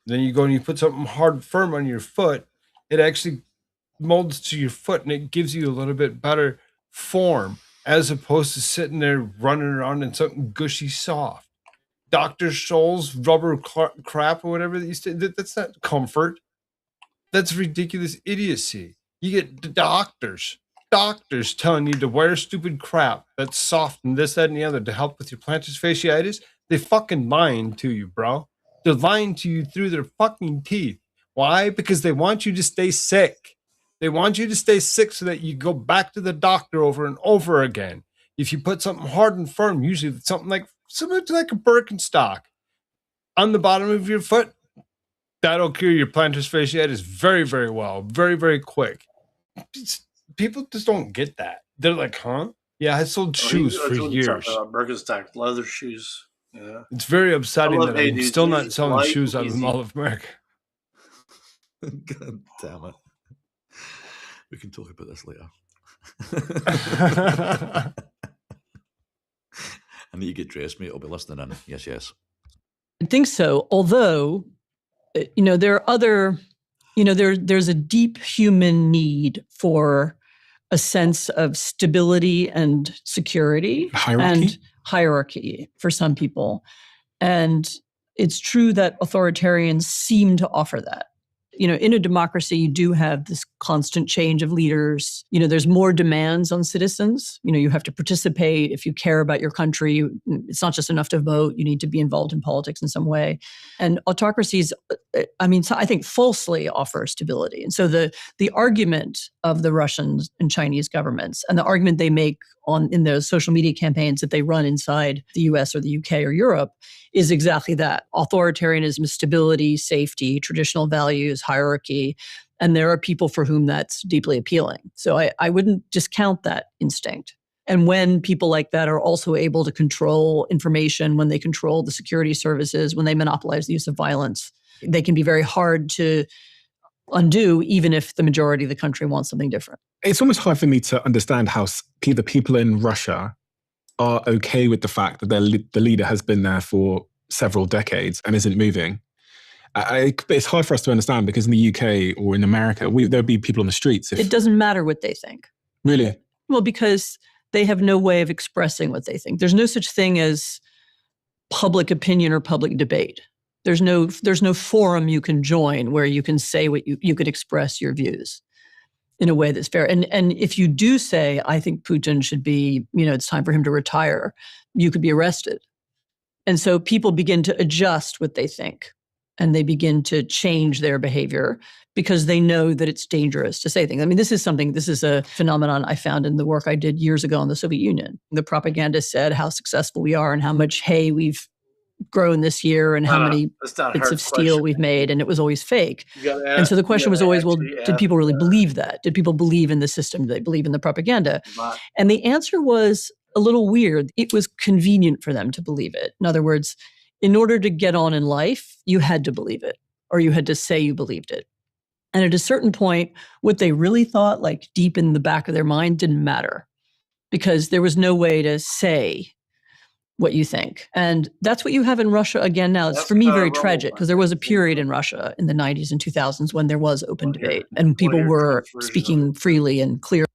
Speaker 8: Then you go and you put something hard, firm on your foot. It actually molds to your foot and it gives you a little bit better form as opposed to sitting there running around in something gushy soft. Dr. Scholl's rubber crap or whatever that you say, that's not comfort. That's ridiculous idiocy. You get doctors telling you to wear stupid crap that's soft and this, that, and the other to help with your plantar fasciitis. They fucking lying to you, bro. They're lying to you through their fucking teeth. Why? Because they want you to stay sick. They want you to stay sick so that you go back to the doctor over and over again. If you put something hard and firm, usually something like a Birkenstock on the bottom of your foot, that'll cure your plantar fasciitis very, very well, very, very quick. People just don't get that. They're like, huh? Yeah, I sold shoes for years.
Speaker 1: Birkenstock leather shoes. Yeah.
Speaker 8: It's very upsetting that
Speaker 1: Hey
Speaker 8: I'm
Speaker 1: Dudes.
Speaker 8: still not
Speaker 1: Easy,
Speaker 8: selling
Speaker 1: light,
Speaker 8: shoes out of
Speaker 1: easy.
Speaker 8: Mall of America.
Speaker 9: God damn it. We can talk about this later. I need to get dressed, mate. I'll be listening in. Yes, yes.
Speaker 7: I think so. Although, there are other, there's a deep human need for a sense of stability and security and hierarchy for some people. And it's true that authoritarians seem to offer that. You know, in a democracy, you do have this constant change of leaders. You know, there's more demands on citizens. You know, you have to participate. If you care about your country, it's not just enough to vote. You need to be involved in politics in some way. And autocracies, I mean, I think falsely offer stability. And so the argument of the Russian and Chinese governments and the argument they make in those social media campaigns that they run inside the US or the UK or Europe is exactly that. Authoritarianism is stability, safety, traditional values, hierarchy. And there are people for whom that's deeply appealing. So I wouldn't discount that instinct. And when people like that are also able to control information, when they control the security services, when they monopolize the use of violence, they can be very hard to undo, even if the majority of the country wants something different.
Speaker 6: It's almost hard for me to understand how the people in Russia are okay with the fact that the leader has been there for several decades and isn't moving. It's hard for us to understand because in the UK or in America, there'll be people on the streets.
Speaker 7: It doesn't matter what they think.
Speaker 6: Really?
Speaker 7: Well, because they have no way of expressing what they think. There's no such thing as public opinion or public debate. There's no forum you can join where you can say what you could express your views in a way that's fair. And if you do say, I think Putin should be, you know, it's time for him to retire, you could be arrested. And so people begin to adjust what they think and they begin to change their behavior because they know that it's dangerous to say things. I mean, this is a phenomenon I found in the work I did years ago in the Soviet Union. The propaganda said how successful we are and how much hay we've grown this year and how many bits of steel we've made, and it was always fake. And so the question was always, well, did people really believe that? Did people believe in the system? Did they believe in the propaganda? And the answer was a little weird. It was convenient for them to believe it. In other words, in order to get on in life, you had to believe it, or you had to say you believed it. And at a certain point, what they really thought, like deep in the back of their mind, didn't matter because there was no way to say what you think. And that's what you have in Russia again now. It's for me very tragic because there was a period in Russia in the 90s and 2000s when there was open debate and people were speaking freely and clearly.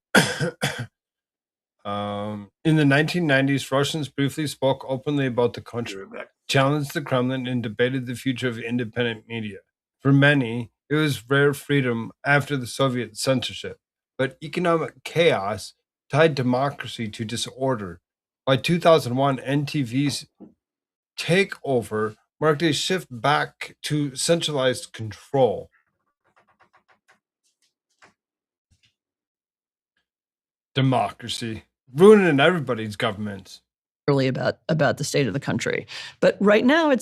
Speaker 8: In the 1990s, Russians briefly spoke openly about the country, challenged the Kremlin, and debated the future of independent media. For many, it was rare freedom after the Soviet censorship, but economic chaos tied democracy to disorder. By 2001, NTV's takeover marked a shift back to centralized control. Democracy, ruining everybody's governments.
Speaker 7: Really about the state of the country. But right now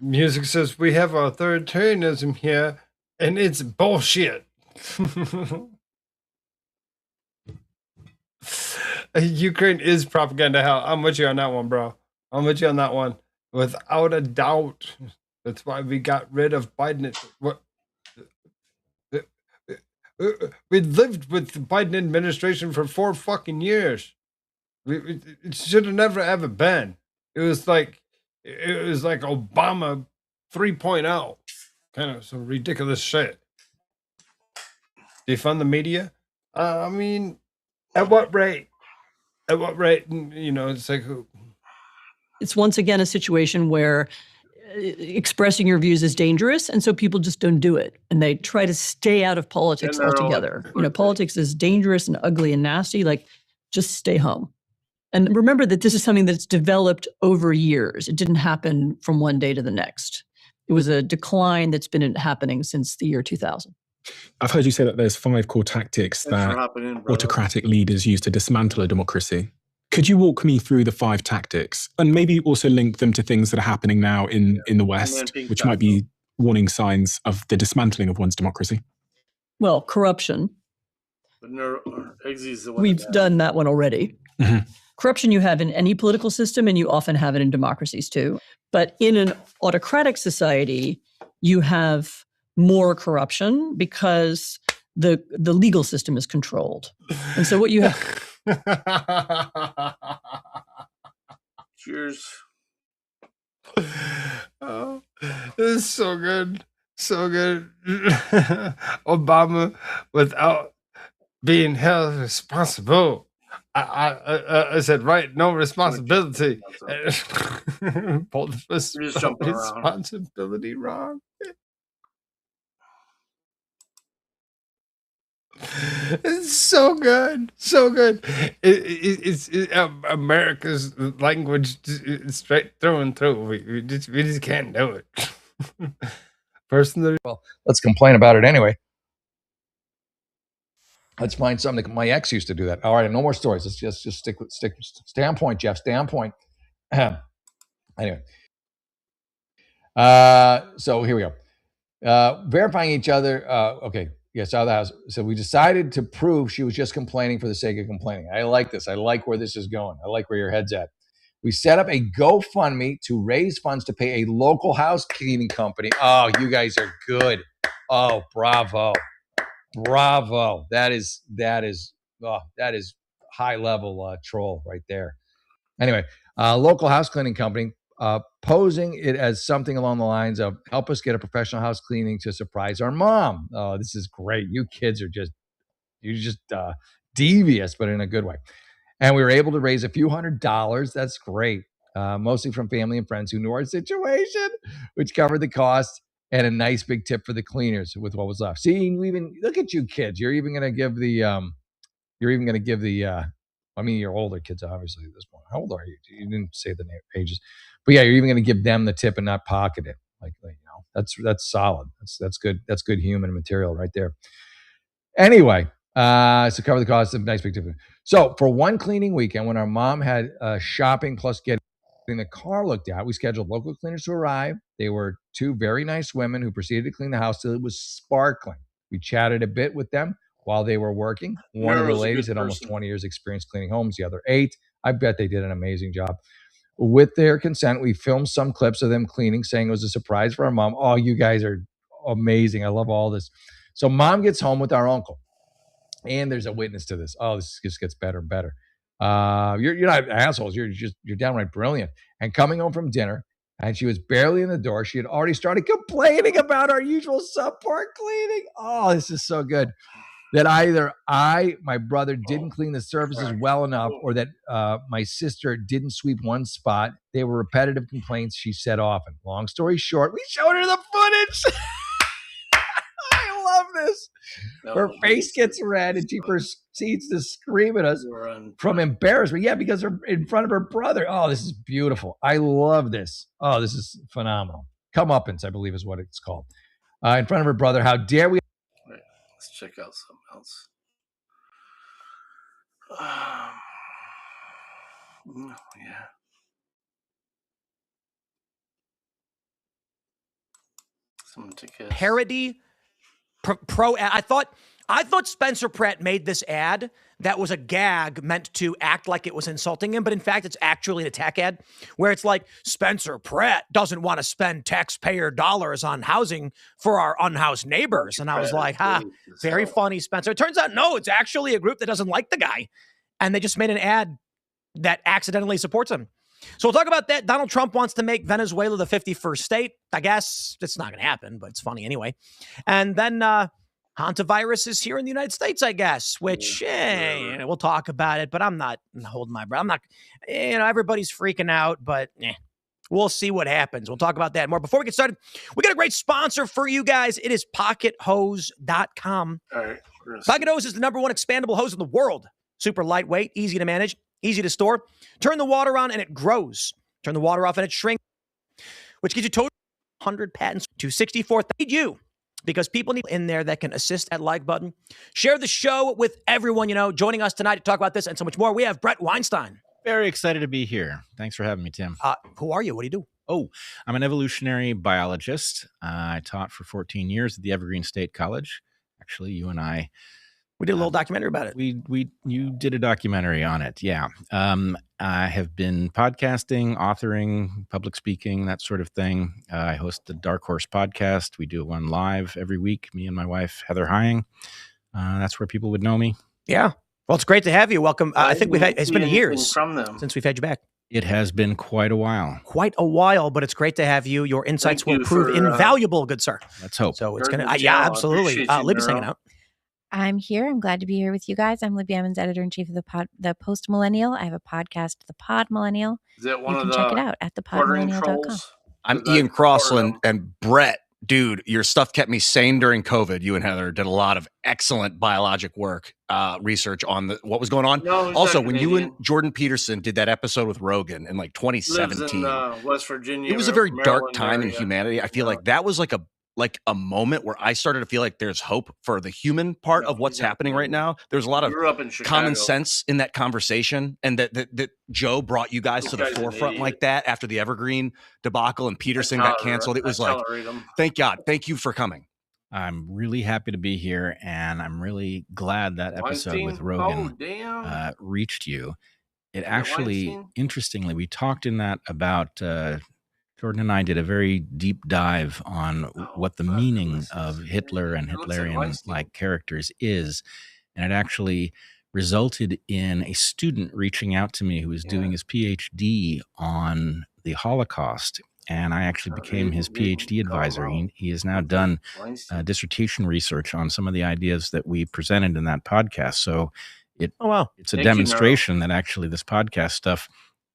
Speaker 8: music says we have authoritarianism here and it's bullshit. Ukraine is propaganda hell. I'm with you on that one, bro. I'm with you on that one. Without a doubt. That's why we got rid of Biden. We lived with the Biden administration for 4 fucking years. It should have never ever been. It was like Obama 3.0. Kind of some ridiculous shit. Defund the media? I mean, at what rate? At what rate? You know, it's like...
Speaker 7: It's once again a situation where expressing your views is dangerous, and so people just don't do it. And they try to stay out of politics altogether. You know, politics is dangerous and ugly and nasty. Like, just stay home. And remember that this is something that's developed over years. It didn't happen from one day to the next. It was a decline that's been happening since the year 2000.
Speaker 6: I've heard you say that there's 5 core tactics that autocratic leaders use to dismantle a democracy. Could you walk me through the 5 tactics and maybe also link them to things that are happening now in the West, which might be warning signs of the dismantling of one's democracy?
Speaker 7: Well, corruption. We've done that one already. Mm-hmm. Corruption you have in any political system, and you often have it in democracies too. But in an autocratic society, you have more corruption because the legal system is controlled. And so what you have...
Speaker 1: Cheers.
Speaker 8: Oh, this is so good. So good. Obama without being held responsible. I said, right, no responsibility. Pulled the responsibility wrong. It's so good, so good. It's America's language, straight through and through. We just can't do it. Personally,
Speaker 14: well, let's complain about it anyway. Let's find something. My ex used to do that. All right, no more stories. Let's just stay on point, Jeff. Stay on point. Anyway, so here we go. Verifying each other. Okay, yes, out of the house. So we decided to prove she was just complaining for the sake of complaining. I like this. I like where this is going. I like where your head's at. We set up a GoFundMe to raise funds to pay a local house cleaning company. Oh, you guys are good. Oh, bravo. Bravo. That is high level troll right there. Anyway, local house cleaning company posing it as something along the lines of help us get a professional house cleaning to surprise our mom. Oh, this is great. You kids are just devious, but in a good way. And we were able to raise a few $100s. That's great. Mostly from family and friends who knew our situation, which covered the cost and a nice big tip for the cleaners with what was left. See, you even look at you kids. You're even going to give the I mean, you're older kids, obviously, at this point. How old are you? You didn't say the ages. But yeah, you're even going to give them the tip and not pocket it. Like, that's solid. That's good. That's good human material right there. Anyway, so cover the cost of nice big tip. So for one cleaning weekend, when our mom had shopping plus getting the car looked at, we scheduled local cleaners to arrive. They were two very nice women who proceeded to clean the house till it was sparkling. We chatted a bit with them while they were working. One of the ladies had almost 20 years experience cleaning homes, the other 8. I bet they did an amazing job. With their consent, we filmed some clips of them cleaning, saying it was a surprise for our mom. Oh, you guys are amazing. I love all this. So mom gets home with our uncle. And there's a witness to this. Oh, this just gets better and better. You're not assholes. You're downright brilliant. And coming home from dinner, and she was barely in the door. She had already started complaining about our usual subpar cleaning. Oh, this is so good. That either my brother didn't clean the surfaces well enough, or that my sister didn't sweep one spot. They were repetitive complaints she said often. Long story short, we showed her the footage. I love this. Her face gets red and she proceeds to scream at us from embarrassment. Yeah, because they're in front of her brother. Oh, this is beautiful. I love this. Oh, this is phenomenal. Comeuppance, I believe is what it's called. In front of her brother. How dare we?
Speaker 1: Wait, let's check out something else. Yeah.
Speaker 15: Parody pro ad. I thought Spencer Pratt made this ad that was a gag meant to act like it was insulting him, but in fact, it's actually an attack ad where it's like Spencer Pratt doesn't want to spend taxpayer dollars on housing for our unhoused neighbors. And I was like, very funny, Spencer. It turns out, no, it's actually a group that doesn't like the guy. And they just made an ad that accidentally supports him. So we'll talk about that. Donald Trump wants to make Venezuela the 51st state. I guess it's not going to happen, but it's funny anyway. And then hantavirus is here in the United States, I guess, which we'll talk about it, but I'm not holding my breath. I'm not, everybody's freaking out, but we'll see what happens. We'll talk about that more. Before we get started, we got a great sponsor for you guys. It is PocketHose.com.
Speaker 1: All right.
Speaker 15: Pocket Hose is the #1 expandable hose in the world. Super lightweight, easy to manage, easy to store. Turn the water on and it grows. Turn the water off and it shrinks, which gives you total 100 patents to 64. Need you, because people need in there that can assist at like button. Share the show with everyone. Joining us tonight to talk about this and so much more, we have Brett Weinstein.
Speaker 16: Very excited to be here. Thanks for having me, Tim.
Speaker 15: Who are you? What do you do?
Speaker 16: Oh, I'm an evolutionary biologist. I taught for 14 years at the Evergreen State College. Actually, you and I...
Speaker 15: We did a little documentary about it.
Speaker 16: You did a documentary on it, yeah. I have been podcasting, authoring, public speaking, that sort of thing. I host the Dark Horse podcast. We do one live every week, me and my wife, Heather Hying. That's where people would know me.
Speaker 15: Yeah. Well, it's great to have you. Welcome. I think it's been years
Speaker 1: from them
Speaker 15: since we've had you back.
Speaker 16: It has been quite a while.
Speaker 15: Quite a while, but it's great to have you. Your insights will prove invaluable, good sir.
Speaker 16: Let's hope.
Speaker 15: So it's going to, yeah, absolutely. Libby's hanging out.
Speaker 17: I'm here. I'm glad to be here with you guys. I'm Libby Emmons, editor-in-chief of the Post Millennial. I have a podcast, The Pod Millennial.
Speaker 1: Is that one
Speaker 17: You
Speaker 1: of
Speaker 17: can
Speaker 1: the
Speaker 17: check it out at
Speaker 1: quartering
Speaker 17: thepodmillennial.com.
Speaker 1: trolls?
Speaker 18: I'm
Speaker 1: 'Cause I
Speaker 18: Ian
Speaker 1: quarter
Speaker 18: Crossland
Speaker 1: them.
Speaker 18: and Brett. Dude, your stuff kept me sane during COVID. You and Heather did a lot of excellent biologic work, research on what was going on.
Speaker 1: No, he's
Speaker 18: Also,
Speaker 1: not
Speaker 18: when you and
Speaker 1: Canadian.
Speaker 18: Jordan Peterson did that episode with Rogan in like
Speaker 1: Lives
Speaker 18: 2017,
Speaker 1: in West Virginia.
Speaker 18: it was a very dark
Speaker 1: Maryland
Speaker 18: time in
Speaker 1: area.
Speaker 18: humanity. I feel like that was like a moment where I started to feel like there's hope for the human part of what's happening right now. There's a lot of
Speaker 1: Grew up in Chicago.
Speaker 18: common sense in that conversation, and that Joe brought you guys
Speaker 1: This
Speaker 18: to the
Speaker 1: guy's an
Speaker 18: forefront
Speaker 1: idiot.
Speaker 18: like that after the Evergreen debacle and Peterson got canceled. It was
Speaker 1: I
Speaker 18: like,
Speaker 1: tolerate him.
Speaker 18: thank God, thank you for coming.
Speaker 16: I'm really happy to be here, and I'm really glad that episode with Rogan reached you. It actually,
Speaker 1: Weinstein?
Speaker 16: interestingly, we talked in that about Jordan and I did a very deep dive on what the meaning of Hitler and Hitlerian-like characters is, and it actually resulted in a student reaching out to me who was doing his PhD on the Holocaust. And I actually became his PhD advisor. He has now done dissertation research on some of the ideas that we presented in that podcast. So it's a
Speaker 1: Thank
Speaker 16: demonstration that actually this podcast stuff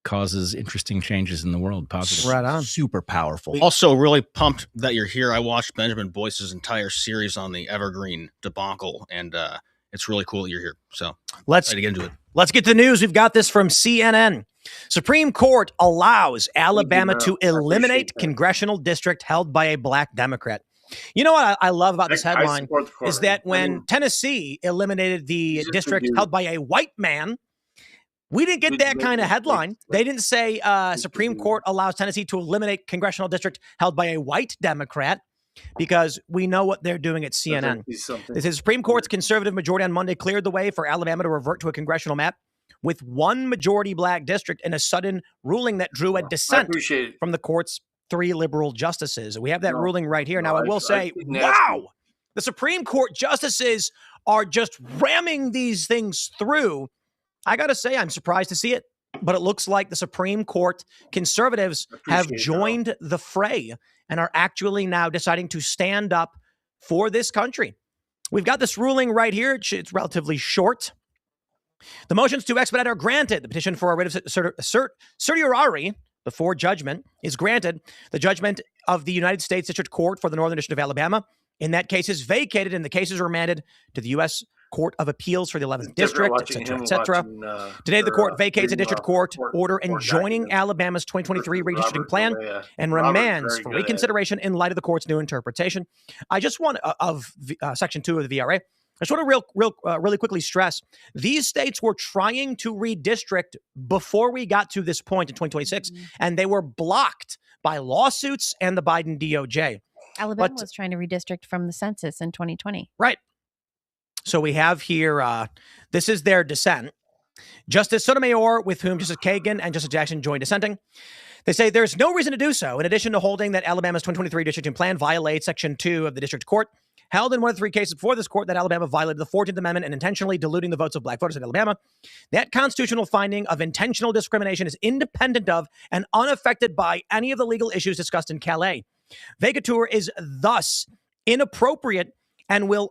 Speaker 16: causes interesting changes in the world. Positive.
Speaker 18: Right on. Super powerful.
Speaker 19: Also, really pumped that you're here. I watched Benjamin Boyce's entire series on the Evergreen debacle, and it's really cool that you're here. So
Speaker 15: let's
Speaker 19: get into it.
Speaker 15: Let's get the news. We've got this from CNN. Supreme Court allows Alabama to eliminate congressional district held by a black Democrat. You know what I love about this headline is that when Tennessee eliminated the district held by a white man, we didn't get that kind of headline. They didn't say Supreme Court allows Tennessee to eliminate congressional district held by a white Democrat, because we know what they're doing at CNN. This is Supreme Court's conservative majority on Monday cleared the way for Alabama to revert to a congressional map with one majority black district in a sudden ruling that drew a dissent from the court's 3 liberal justices. We have that ruling right here. Now, I will say, wow, the Supreme Court justices are just ramming these things through. I got to say, I'm surprised to see it, but it looks like the Supreme Court conservatives have joined the fray and are actually now deciding to stand up for this country. We've got this ruling right here. It's relatively short. The motions to expedite are granted. The petition for a writ of certiorari before judgment is granted. The judgment of the United States District Court for the Northern District of Alabama, in that case, is vacated and the case is remanded to the U.S. Court of Appeals for the 11th District, etc., etc. Today, the court vacates a district court order enjoining Alabama's 2023 redistricting plan and remands for reconsideration in light of the court's new interpretation. I just want Section 2 of the VRA. I just want to really quickly stress, these states were trying to redistrict before we got to this point in 2026, and they were blocked by lawsuits and the Biden DOJ.
Speaker 17: Alabama was trying to redistrict from the census in 2020.
Speaker 15: Right. So we have here, this is their dissent. Justice Sotomayor, with whom Justice Kagan and Justice Jackson joined dissenting, they say there's no reason to do so. In addition to holding that Alabama's 2023 districting plan violates Section 2 of the district court, held in one of 3 cases before this court that Alabama violated the 14th Amendment and intentionally diluting the votes of black voters in Alabama, that constitutional finding of intentional discrimination is independent of and unaffected by any of the legal issues discussed in Calais. Vacatur is thus inappropriate and will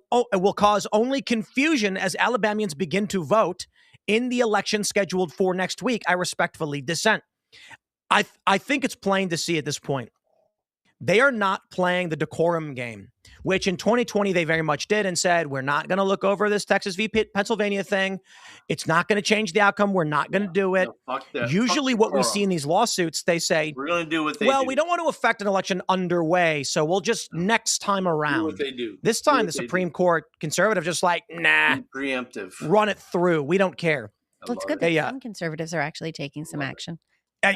Speaker 15: cause only confusion as Alabamians begin to vote in the election scheduled for next week. I respectfully dissent. I think it's plain to see at this point. They are not playing the decorum game, which in 2020 they very much did and said, we're not going to look over this Texas v. Pennsylvania thing. It's not going to change the outcome. We're not going to do it. Usually what we see in these lawsuits, they say,
Speaker 1: we're going to do what they do.
Speaker 15: We don't want to affect an election underway, so we'll just next time around.
Speaker 1: Do what they do.
Speaker 15: This time the Supreme Court conservative just like, nah,
Speaker 1: preemptive.
Speaker 15: Run it through. We don't care.
Speaker 17: Well, it's good that some conservatives are actually taking some action.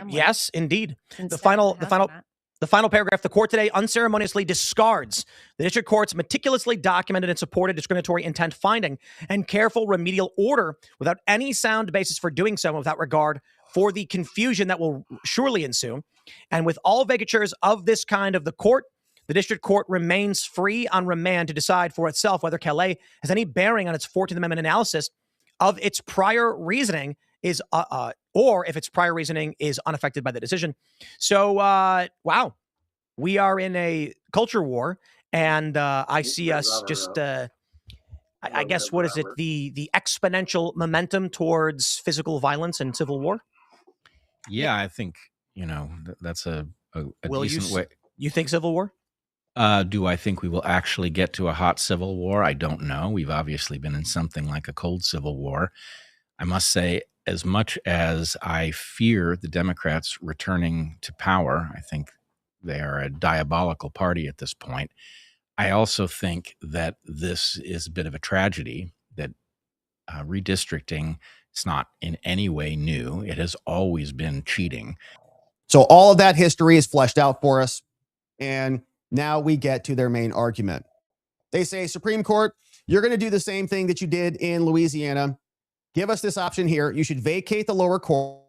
Speaker 15: Yes, indeed. The final paragraph, the court today unceremoniously discards the district court's meticulously documented and supported discriminatory intent finding and careful remedial order without any sound basis for doing so, without regard for the confusion that will surely ensue. And with all vacatures of this kind of the court, the district court remains free on remand to decide for itself whether Calais has any bearing on its 14th Amendment analysis of its prior reasoning is or if its prior reasoning is unaffected by the decision. So, wow, we are in a culture war, and I see us just, I guess, what is it? The exponential momentum towards physical violence and civil war?
Speaker 16: Yeah, I think, that's a decent way.
Speaker 15: You think civil war?
Speaker 16: Do I think we will actually get to a hot civil war? I don't know. We've obviously been in something like a cold civil war. I must say, as much as I fear the Democrats returning to power, I think they are a diabolical party at this point. I also think that this is a bit of a tragedy, that redistricting is not in any way new. It has always been cheating.
Speaker 20: So all of that history is fleshed out for us. And now we get to their main argument. They say, Supreme Court, you're going to do the same thing that you did in Louisiana. Give us this option here. You should vacate the lower court.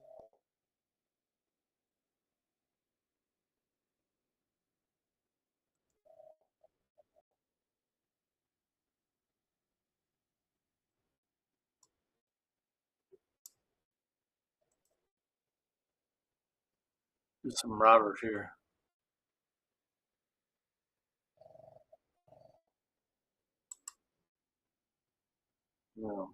Speaker 1: There's some routers here. No.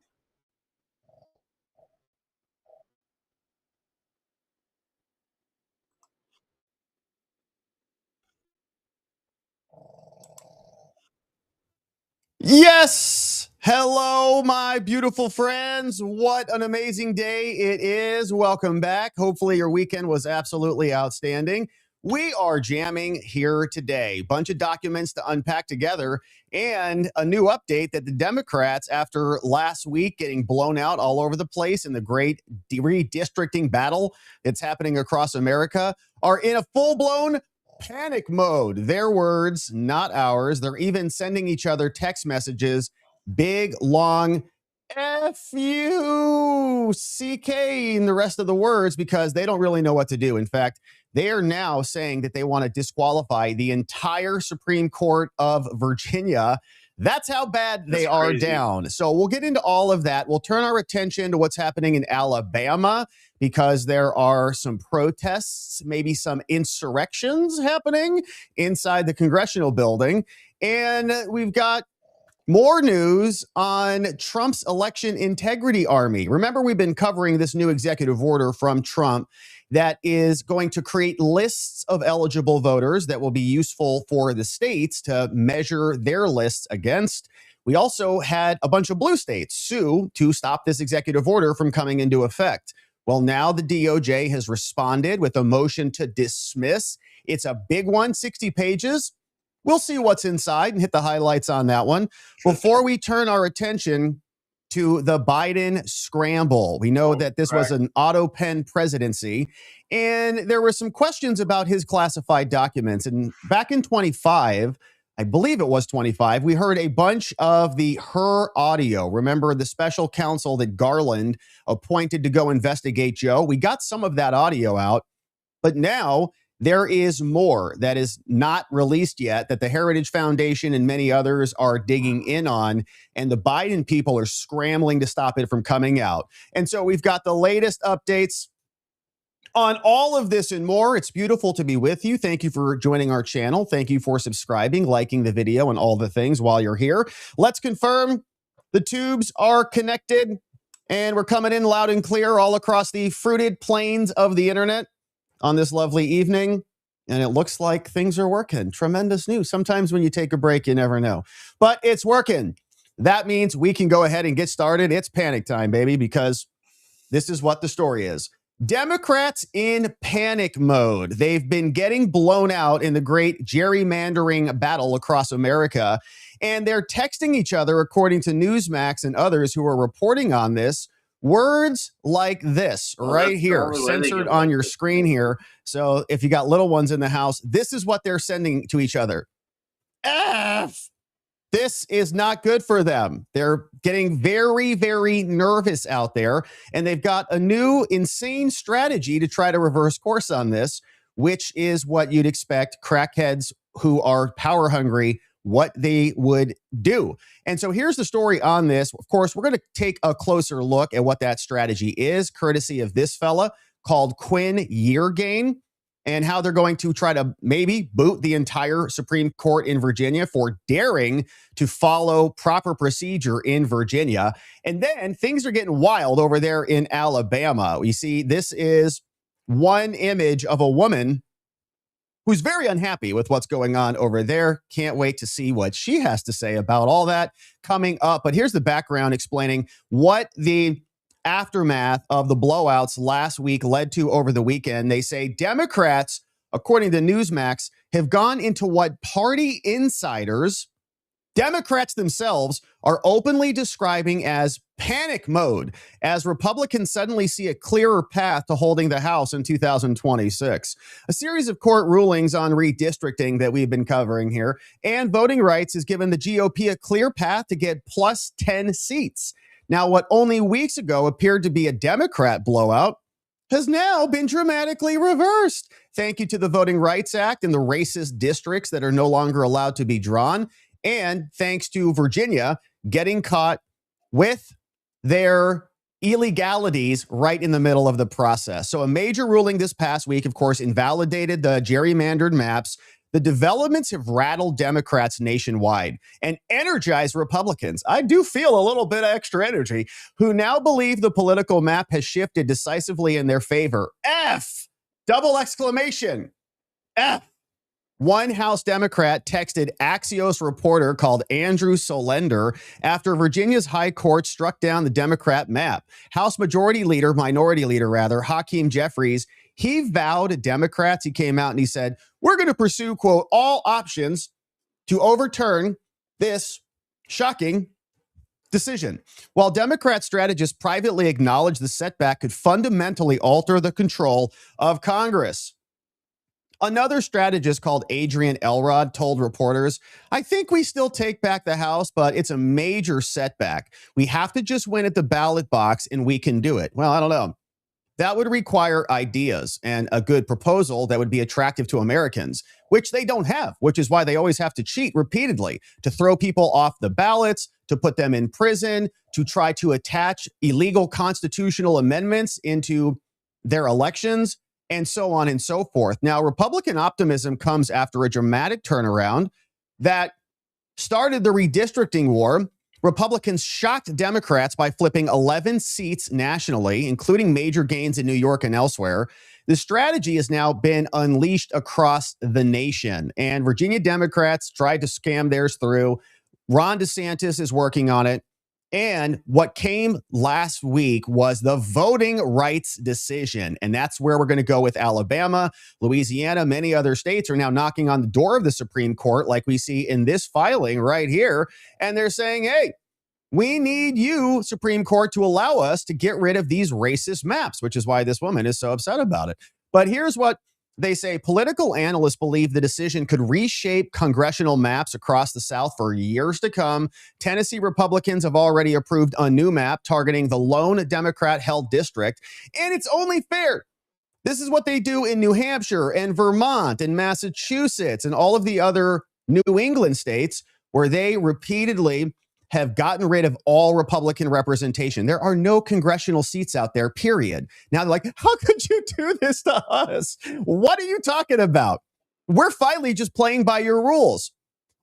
Speaker 20: Yes. Hello, my beautiful friends. What an amazing day it is. Welcome back. Hopefully your weekend was absolutely outstanding. We are jamming here today. Bunch of documents to unpack together and a new update that the Democrats, after last week getting blown out all over the place in the great redistricting battle that's happening across America, are in a full-blown panic mode. Their words, not ours. They're even sending each other text messages, big, long F-U-C-K in the rest of the words, because they don't really know what to do. In fact, they are now saying that they want to disqualify the entire Supreme Court of Virginia. That's how bad they are down. So we'll get into all of that. We'll turn our attention to what's happening in Alabama, because there are some protests, maybe some insurrections happening inside the congressional building. And we've got more news on Trump's election integrity army. Remember, we've been covering this new executive order from Trump that is going to create lists of eligible voters that will be useful for the states to measure their lists against. We also had a bunch of blue states sue to stop this executive order from coming into effect. Well, now the DOJ has responded with a motion to dismiss. It's a big one, 60 pages. We'll see what's inside and hit the highlights on that one. Before we turn our attention to the Biden scramble, we know that this was an auto pen presidency, and there were some questions about his classified documents. And back in 25, I believe it was 25, we heard a bunch of her audio. Remember the special counsel that Garland appointed to go investigate Joe? We got some of that audio out, but now there is more that is not released yet that the Heritage Foundation and many others are digging in on, and the Biden people are scrambling to stop it from coming out. And so we've got the latest updates on all of this and more. It's beautiful to be with you. Thank you for joining our channel. Thank you for subscribing, liking the video, and all the things while you're here. Let's confirm the tubes are connected, and we're coming in loud and clear all across the fruited plains of the internet on this lovely evening. And it looks like things are working. Tremendous news. Sometimes when you take a break, you never know. But it's working. That means we can go ahead and get started. It's panic time, baby, because this is what the story is. Democrats in panic mode. They've been getting blown out in the great gerrymandering battle across America, and they're texting each other, according to Newsmax and others who are reporting on this, words like this right here, censored on your screen here. So if you got little ones in the house, this is what they're sending to each other. F. This is not good for them. They're getting very, very nervous out there, and they've got a new insane strategy to try to reverse course on this, which is what you'd expect crackheads who are power hungry, what they would do. And so here's the story on this. Of course, we're going to take a closer look at what that strategy is, courtesy of this fella called Quinn Yeargain. and how they're going to try to maybe boot the entire Supreme Court in Virginia for daring to follow proper procedure in Virginia. And then things are getting wild over there in Alabama. We see this is one image of a woman who's very unhappy with what's going on over there. Can't wait to see what she has to say about all that coming up. But here's the background explaining what the aftermath of the blowouts last week led to over the weekend. They say Democrats, according to Newsmax, have gone into what party insiders, Democrats themselves, are openly describing as panic mode as Republicans suddenly see a clearer path to holding the House in 2026. A series of court rulings on redistricting that we've been covering here and voting rights has given the GOP a clear path to get plus 10 seats. Now, what only weeks ago appeared to be a Democrat blowout has now been dramatically reversed. Thank you to the Voting Rights Act and the racist districts that are no longer allowed to be drawn. And thanks to Virginia getting caught with their illegalities right in the middle of the process. So a major ruling this past week, of course, invalidated the gerrymandered maps. The developments have rattled Democrats nationwide and energized Republicans. I do feel a little bit of extra energy, who now believe the political map has shifted decisively in their favor. F! Double exclamation. F! One House Democrat texted Axios reporter called Andrew Solender after Virginia's high court struck down the Democrat map. House Minority Leader, Hakeem Jeffries, he vowed to Democrats, he came out and he said, we're going to pursue, quote, all options to overturn this shocking decision. While Democrat strategists privately acknowledged the setback could fundamentally alter the control of Congress. Another strategist called Adrian Elrod told reporters, I think we still take back the House, but it's a major setback. We have to just win at the ballot box and we can do it. Well, I don't know. That would require ideas and a good proposal that would be attractive to Americans, which they don't have, which is why they always have to cheat repeatedly to throw people off the ballots, to put them in prison, to try to attach illegal constitutional amendments into their elections, and so on and so forth. Now, Republican optimism comes after a dramatic turnaround that started the redistricting war. Republicans shocked Democrats by flipping 11 seats nationally, including major gains in New York and elsewhere. The strategy has now been unleashed across the nation, and Virginia Democrats tried to scam theirs through. Ron DeSantis is working on it. And what came last week was the voting rights decision. And that's where we're going to go with Alabama, Louisiana. Many other states are now knocking on the door of the Supreme Court, like we see in this filing right here. And they're saying, hey, we need you, Supreme Court, to allow us to get rid of these racist maps, which is why this woman is so upset about it. But here's what they say. Political analysts believe the decision could reshape congressional maps across the South for years to come. Tennessee Republicans have already approved a new map targeting the lone Democrat-held district. And it's only fair. This is what they do in New Hampshire and Vermont and Massachusetts and all of the other New England states where they repeatedly have gotten rid of all Republican representation. There are no congressional seats out there, period. Now they're like, how could you do this to us? What are you talking about? We're finally just playing by your rules.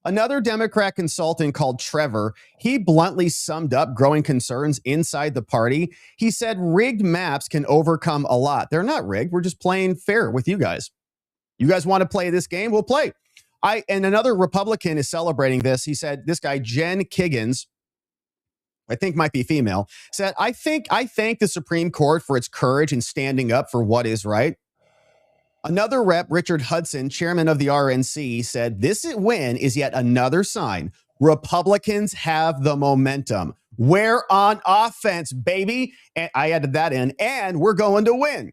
Speaker 20: Another Democrat consultant called Trevor, he bluntly summed up growing concerns inside the party. He said rigged maps can overcome a lot. They're not rigged. We're just playing fair with you guys. You guys want to play this game? We'll play. And another Republican is celebrating this. He said, this guy, Jen Kiggins, I think might be female, said, I thank the Supreme Court for its courage in standing up for what is right. Another rep, Richard Hudson, chairman of the RNC, said, this win is yet another sign Republicans have the momentum. We're on offense, baby. And I added that in, and we're going to win.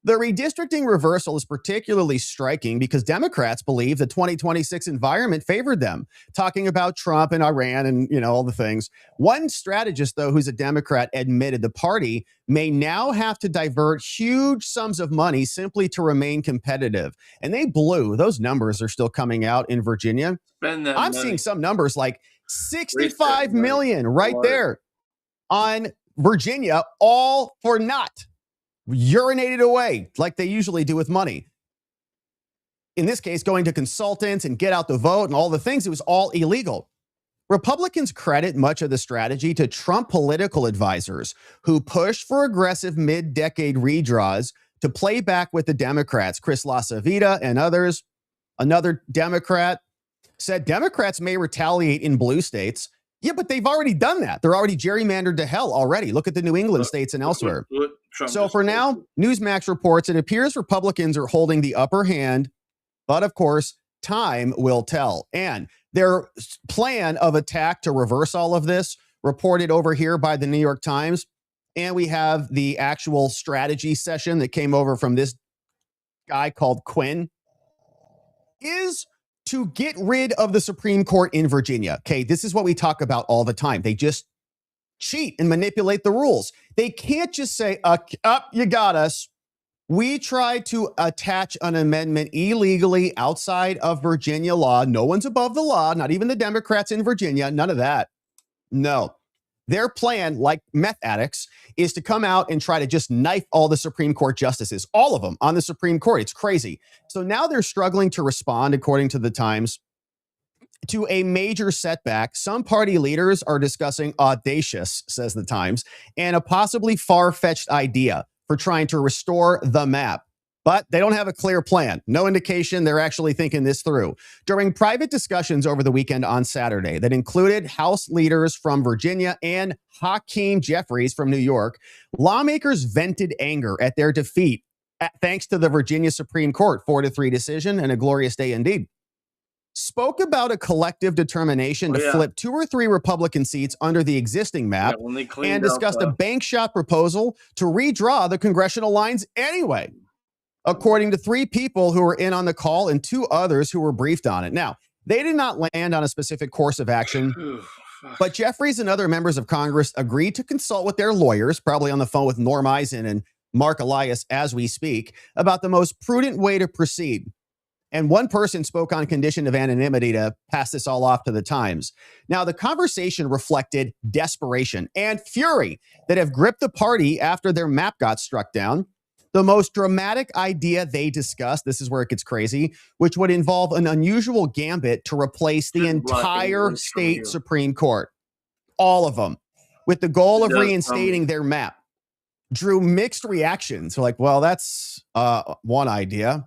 Speaker 20: The redistricting reversal is particularly striking because Democrats believe the 2026 environment favored them, talking about Trump and Iran and, all the things. One strategist, though, who's a Democrat, admitted the party may now have to divert huge sums of money simply to remain competitive. And they blew. Those numbers are still coming out in Virginia.
Speaker 1: Spend that
Speaker 20: I'm
Speaker 1: money.
Speaker 20: seeing some numbers like 65 million right there on Virginia, all for naught. Urinated away like they usually do with money. in this case, going to consultants and get out the vote and all the things. It was all illegal. Republicans credit much of the strategy to Trump political advisors who pushed for aggressive mid-decade redraws to play back with the Democrats. Chris LaCivita and others, another Democrat, said Democrats may retaliate in blue states. Yeah, but they've already done that. They're already gerrymandered to hell already. Look at the New England states and elsewhere. So for now, Newsmax reports it appears Republicans are holding the upper hand, but of course, time will tell. And their plan of attack to reverse all of this, reported over here by the New York Times. And we have the actual strategy session that came over from this guy called Quinn, is to get rid of the Supreme Court in Virginia. Okay, this is what we talk about all the time. They just cheat and manipulate the rules. They can't just say, you got us. We tried to attach an amendment illegally outside of Virginia law. No one's above the law, not even the Democrats in Virginia. None of that. No. Their plan, like meth addicts, is to come out and try to just knife all the Supreme Court justices, all of them on the Supreme Court. It's crazy. So now they're struggling to respond, according to the Times, to a major setback. Some party leaders are discussing audacious, says the Times, and a possibly far-fetched idea for trying to restore the map. But they don't have a clear plan. No indication they're actually thinking this through. During private discussions over the weekend on Saturday that included House leaders from Virginia and Hakeem Jeffries from New York, lawmakers vented anger at their defeat thanks to the Virginia Supreme Court 4-3 decision, and a glorious day indeed. Spoke about a collective determination to flip 2 or 3 Republican seats under the existing map, and discussed a bank shot proposal to redraw the congressional lines anyway, according to 3 people who were in on the call and 2 others who were briefed on it. Now, they did not land on a specific course of action, but Jeffries and other members of Congress agreed to consult with their lawyers, probably on the phone with Norm Eisen and Mark Elias as we speak, about the most prudent way to proceed. And one person spoke on condition of anonymity to pass this all off to the Times. Now, the conversation reflected desperation and fury that have gripped the party after their map got struck down. The most dramatic idea they discussed, this is where it gets crazy, which would involve an unusual gambit to replace the entire state Supreme Court. All of them. With the goal of reinstating their map. Drew mixed reactions. So like, well, that's one idea.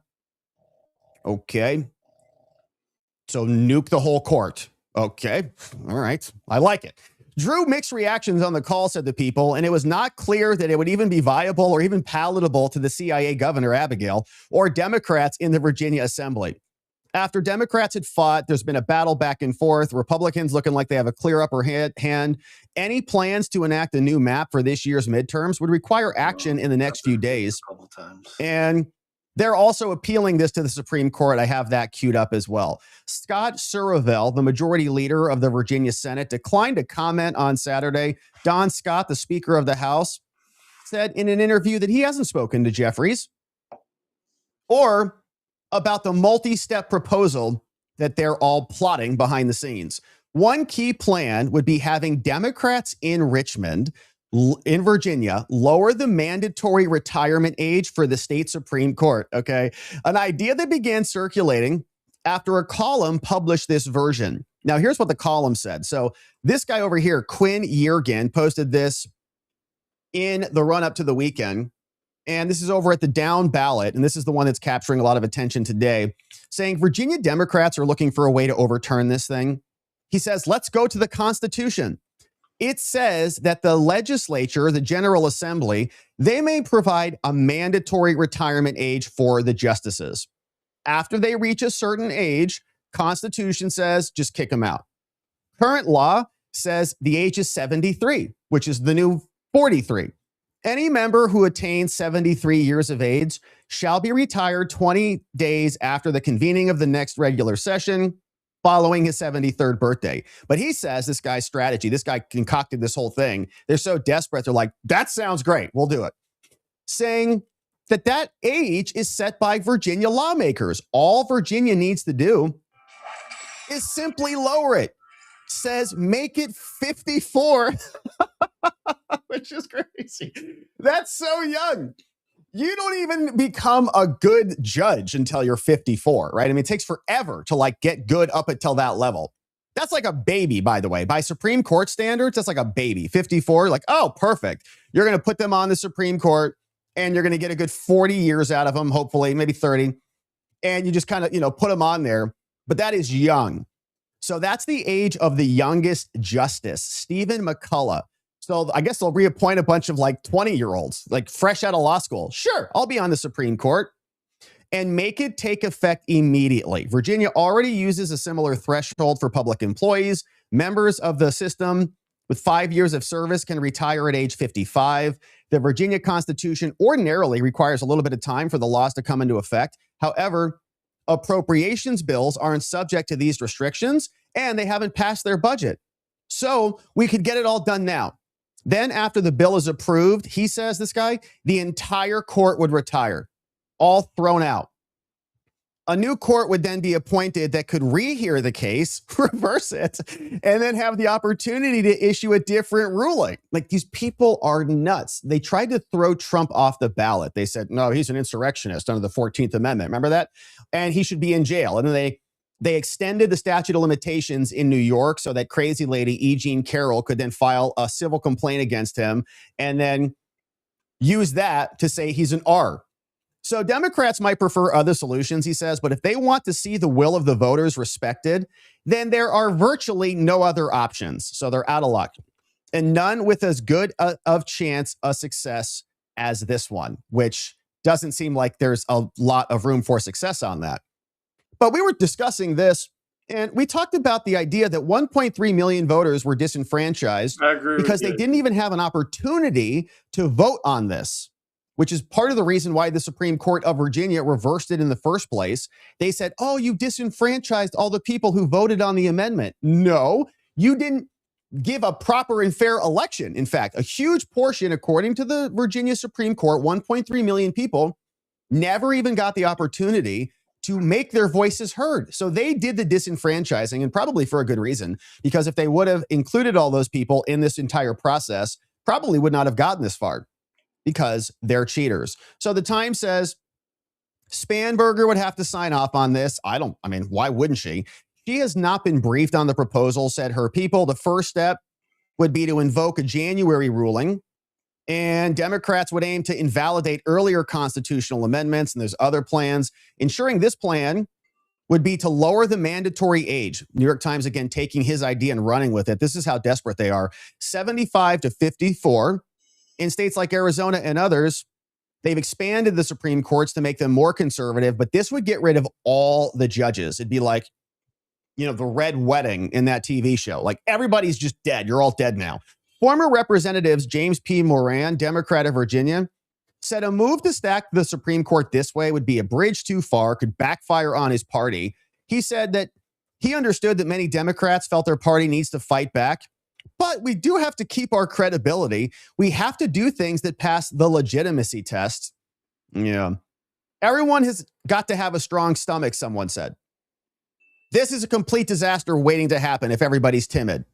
Speaker 20: Okay. So nuke the whole court. Okay. All right. I like it. Drew mixed reactions on the call, said the people, and it was not clear that it would even be viable or even palatable to the CIA governor, Abigail, or Democrats in the Virginia Assembly. After Democrats had fought, there's been a battle back and forth. Republicans looking like they have a clear upper hand. Any plans to enact a new map for this year's midterms would require action in the next few days. And they're also appealing this to the Supreme Court. I have that queued up as well. Scott Surreville, the majority leader of the Virginia Senate, declined to comment on Saturday. Don Scott, the Speaker of the House, said in an interview that he hasn't spoken to Jeffries or about the multi-step proposal that they're all plotting behind the scenes. One key plan would be having Democrats in Richmond, in Virginia, lower the mandatory retirement age for the state Supreme Court, okay? An idea that began circulating after a column published this version. Now, here's what the column said. So this guy over here, Quinn Yergin, posted this in the run-up to the weekend. And this is over at the Down Ballot, and this is the one that's capturing a lot of attention today, saying Virginia Democrats are looking for a way to overturn this thing. He says, let's go to the Constitution. It says that the legislature, the General Assembly, they may provide a mandatory retirement age for the justices. After they reach a certain age, Constitution says just kick them out. Current law says the age is 73, which is the new 43. Any member who attains 73 years of age shall be retired 20 days after the convening of the next regular session following his 73rd birthday. But he says this guy's strategy, this guy concocted this whole thing. They're so desperate. They're like, that sounds great. We'll do it. Saying that that age is set by Virginia lawmakers. All Virginia needs to do is simply lower it. Says make it 54, which is crazy. That's so young. You don't even become a good judge until you're 54, right? I mean, it takes forever to like get good up until that level. That's like a baby, by the way. By Supreme Court standards, that's like a baby. 54, like, oh, perfect. You're going to put them on the Supreme Court and you're going to get a good 40 years out of them, hopefully, maybe 30. And you just kind of, put them on there. But that is young. So that's the age of the youngest justice, Stephen McCullough. So I guess they'll reappoint a bunch of like 20-year-olds, like fresh out of law school. Sure, I'll be on the Supreme Court. And make it take effect immediately. Virginia already uses a similar threshold for public employees. Members of the system with 5 years of service can retire at age 55. The Virginia Constitution ordinarily requires a little bit of time for the laws to come into effect. However, appropriations bills aren't subject to these restrictions, and they haven't passed their budget. So we could get it all done now. Then after the bill is approved, he says, this guy, the entire court would retire. All thrown out. A new court would then be appointed that could rehear the case, reverse it, and then have the opportunity to issue a different ruling. Like, these people are nuts. They tried to throw Trump off the ballot. They said, no, he's an insurrectionist under the 14th Amendment. Remember that? And he should be in jail. And then they extended the statute of limitations in New York so that crazy lady E. Jean Carroll could then file a civil complaint against him and then use that to say he's an R. So Democrats might prefer other solutions, he says, but if they want to see the will of the voters respected, then there are virtually no other options. So they're out of luck. And none with as good of chance of success as this one, which doesn't seem like there's a lot of room for success on that. But we were discussing this, and we talked about the idea that 1.3 million voters were disenfranchised because they didn't even have an opportunity to vote on this, which is part of the reason why the Supreme Court of Virginia reversed it in the first place. They said, oh, you disenfranchised all the people who voted on the amendment. No, you didn't give a proper and fair election. In fact, a huge portion, according to the Virginia Supreme Court, 1.3 million people never even got the opportunity to make their voices heard. So they did the disenfranchising, and probably for a good reason, because if they would have included all those people in this entire process, probably would not have gotten this far, because they're cheaters. So the Times says Spanberger would have to sign off on this. Why wouldn't she? She has not been briefed on the proposal, said her people. The first step would be to invoke a January ruling, and Democrats would aim to invalidate earlier constitutional amendments, and there's other plans. Ensuring this plan would be to lower the mandatory age. New York Times, again, taking his idea and running with it. This is how desperate they are. 75 to 54. In states like Arizona and others, they've expanded the Supreme Courts to make them more conservative, but this would get rid of all the judges. It'd be like, the Red Wedding in that TV show. Like, everybody's just dead. You're all dead now. Former Representatives James P. Moran, Democrat of Virginia, said a move to stack the Supreme Court this way would be a bridge too far, could backfire on his party. He said that he understood that many Democrats felt their party needs to fight back, but we do have to keep our credibility. We have to do things that pass the legitimacy test. Yeah. Everyone has got to have a strong stomach, someone said. This is a complete disaster waiting to happen if everybody's timid.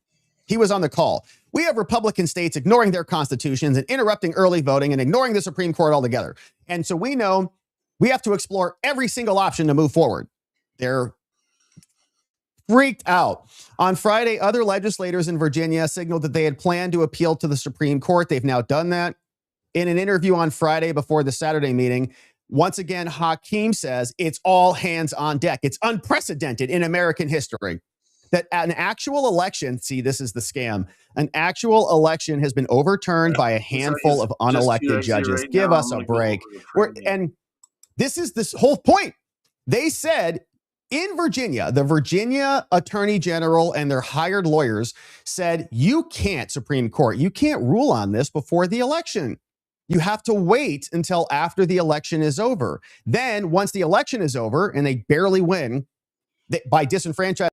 Speaker 20: He was on the call. We have Republican states ignoring their constitutions and interrupting early voting and ignoring the Supreme Court altogether. And so we know we have to explore every single option to move forward. They're freaked out. On Friday, other legislators in Virginia signaled that they had planned to appeal to the Supreme Court. They've now done that. In an interview on Friday before the Saturday meeting, once again, Hakeem says it's all hands on deck. It's unprecedented in American history that an actual election, see, this is the scam, an actual election has been overturned by a handful of unelected judges. Give us a break. And this is this whole point. They said in Virginia, the Virginia Attorney General and their hired lawyers said, you can't, Supreme Court, you can't rule on this before the election. You have to wait until after the election is over. Then once the election is over and they barely win by disenfranchising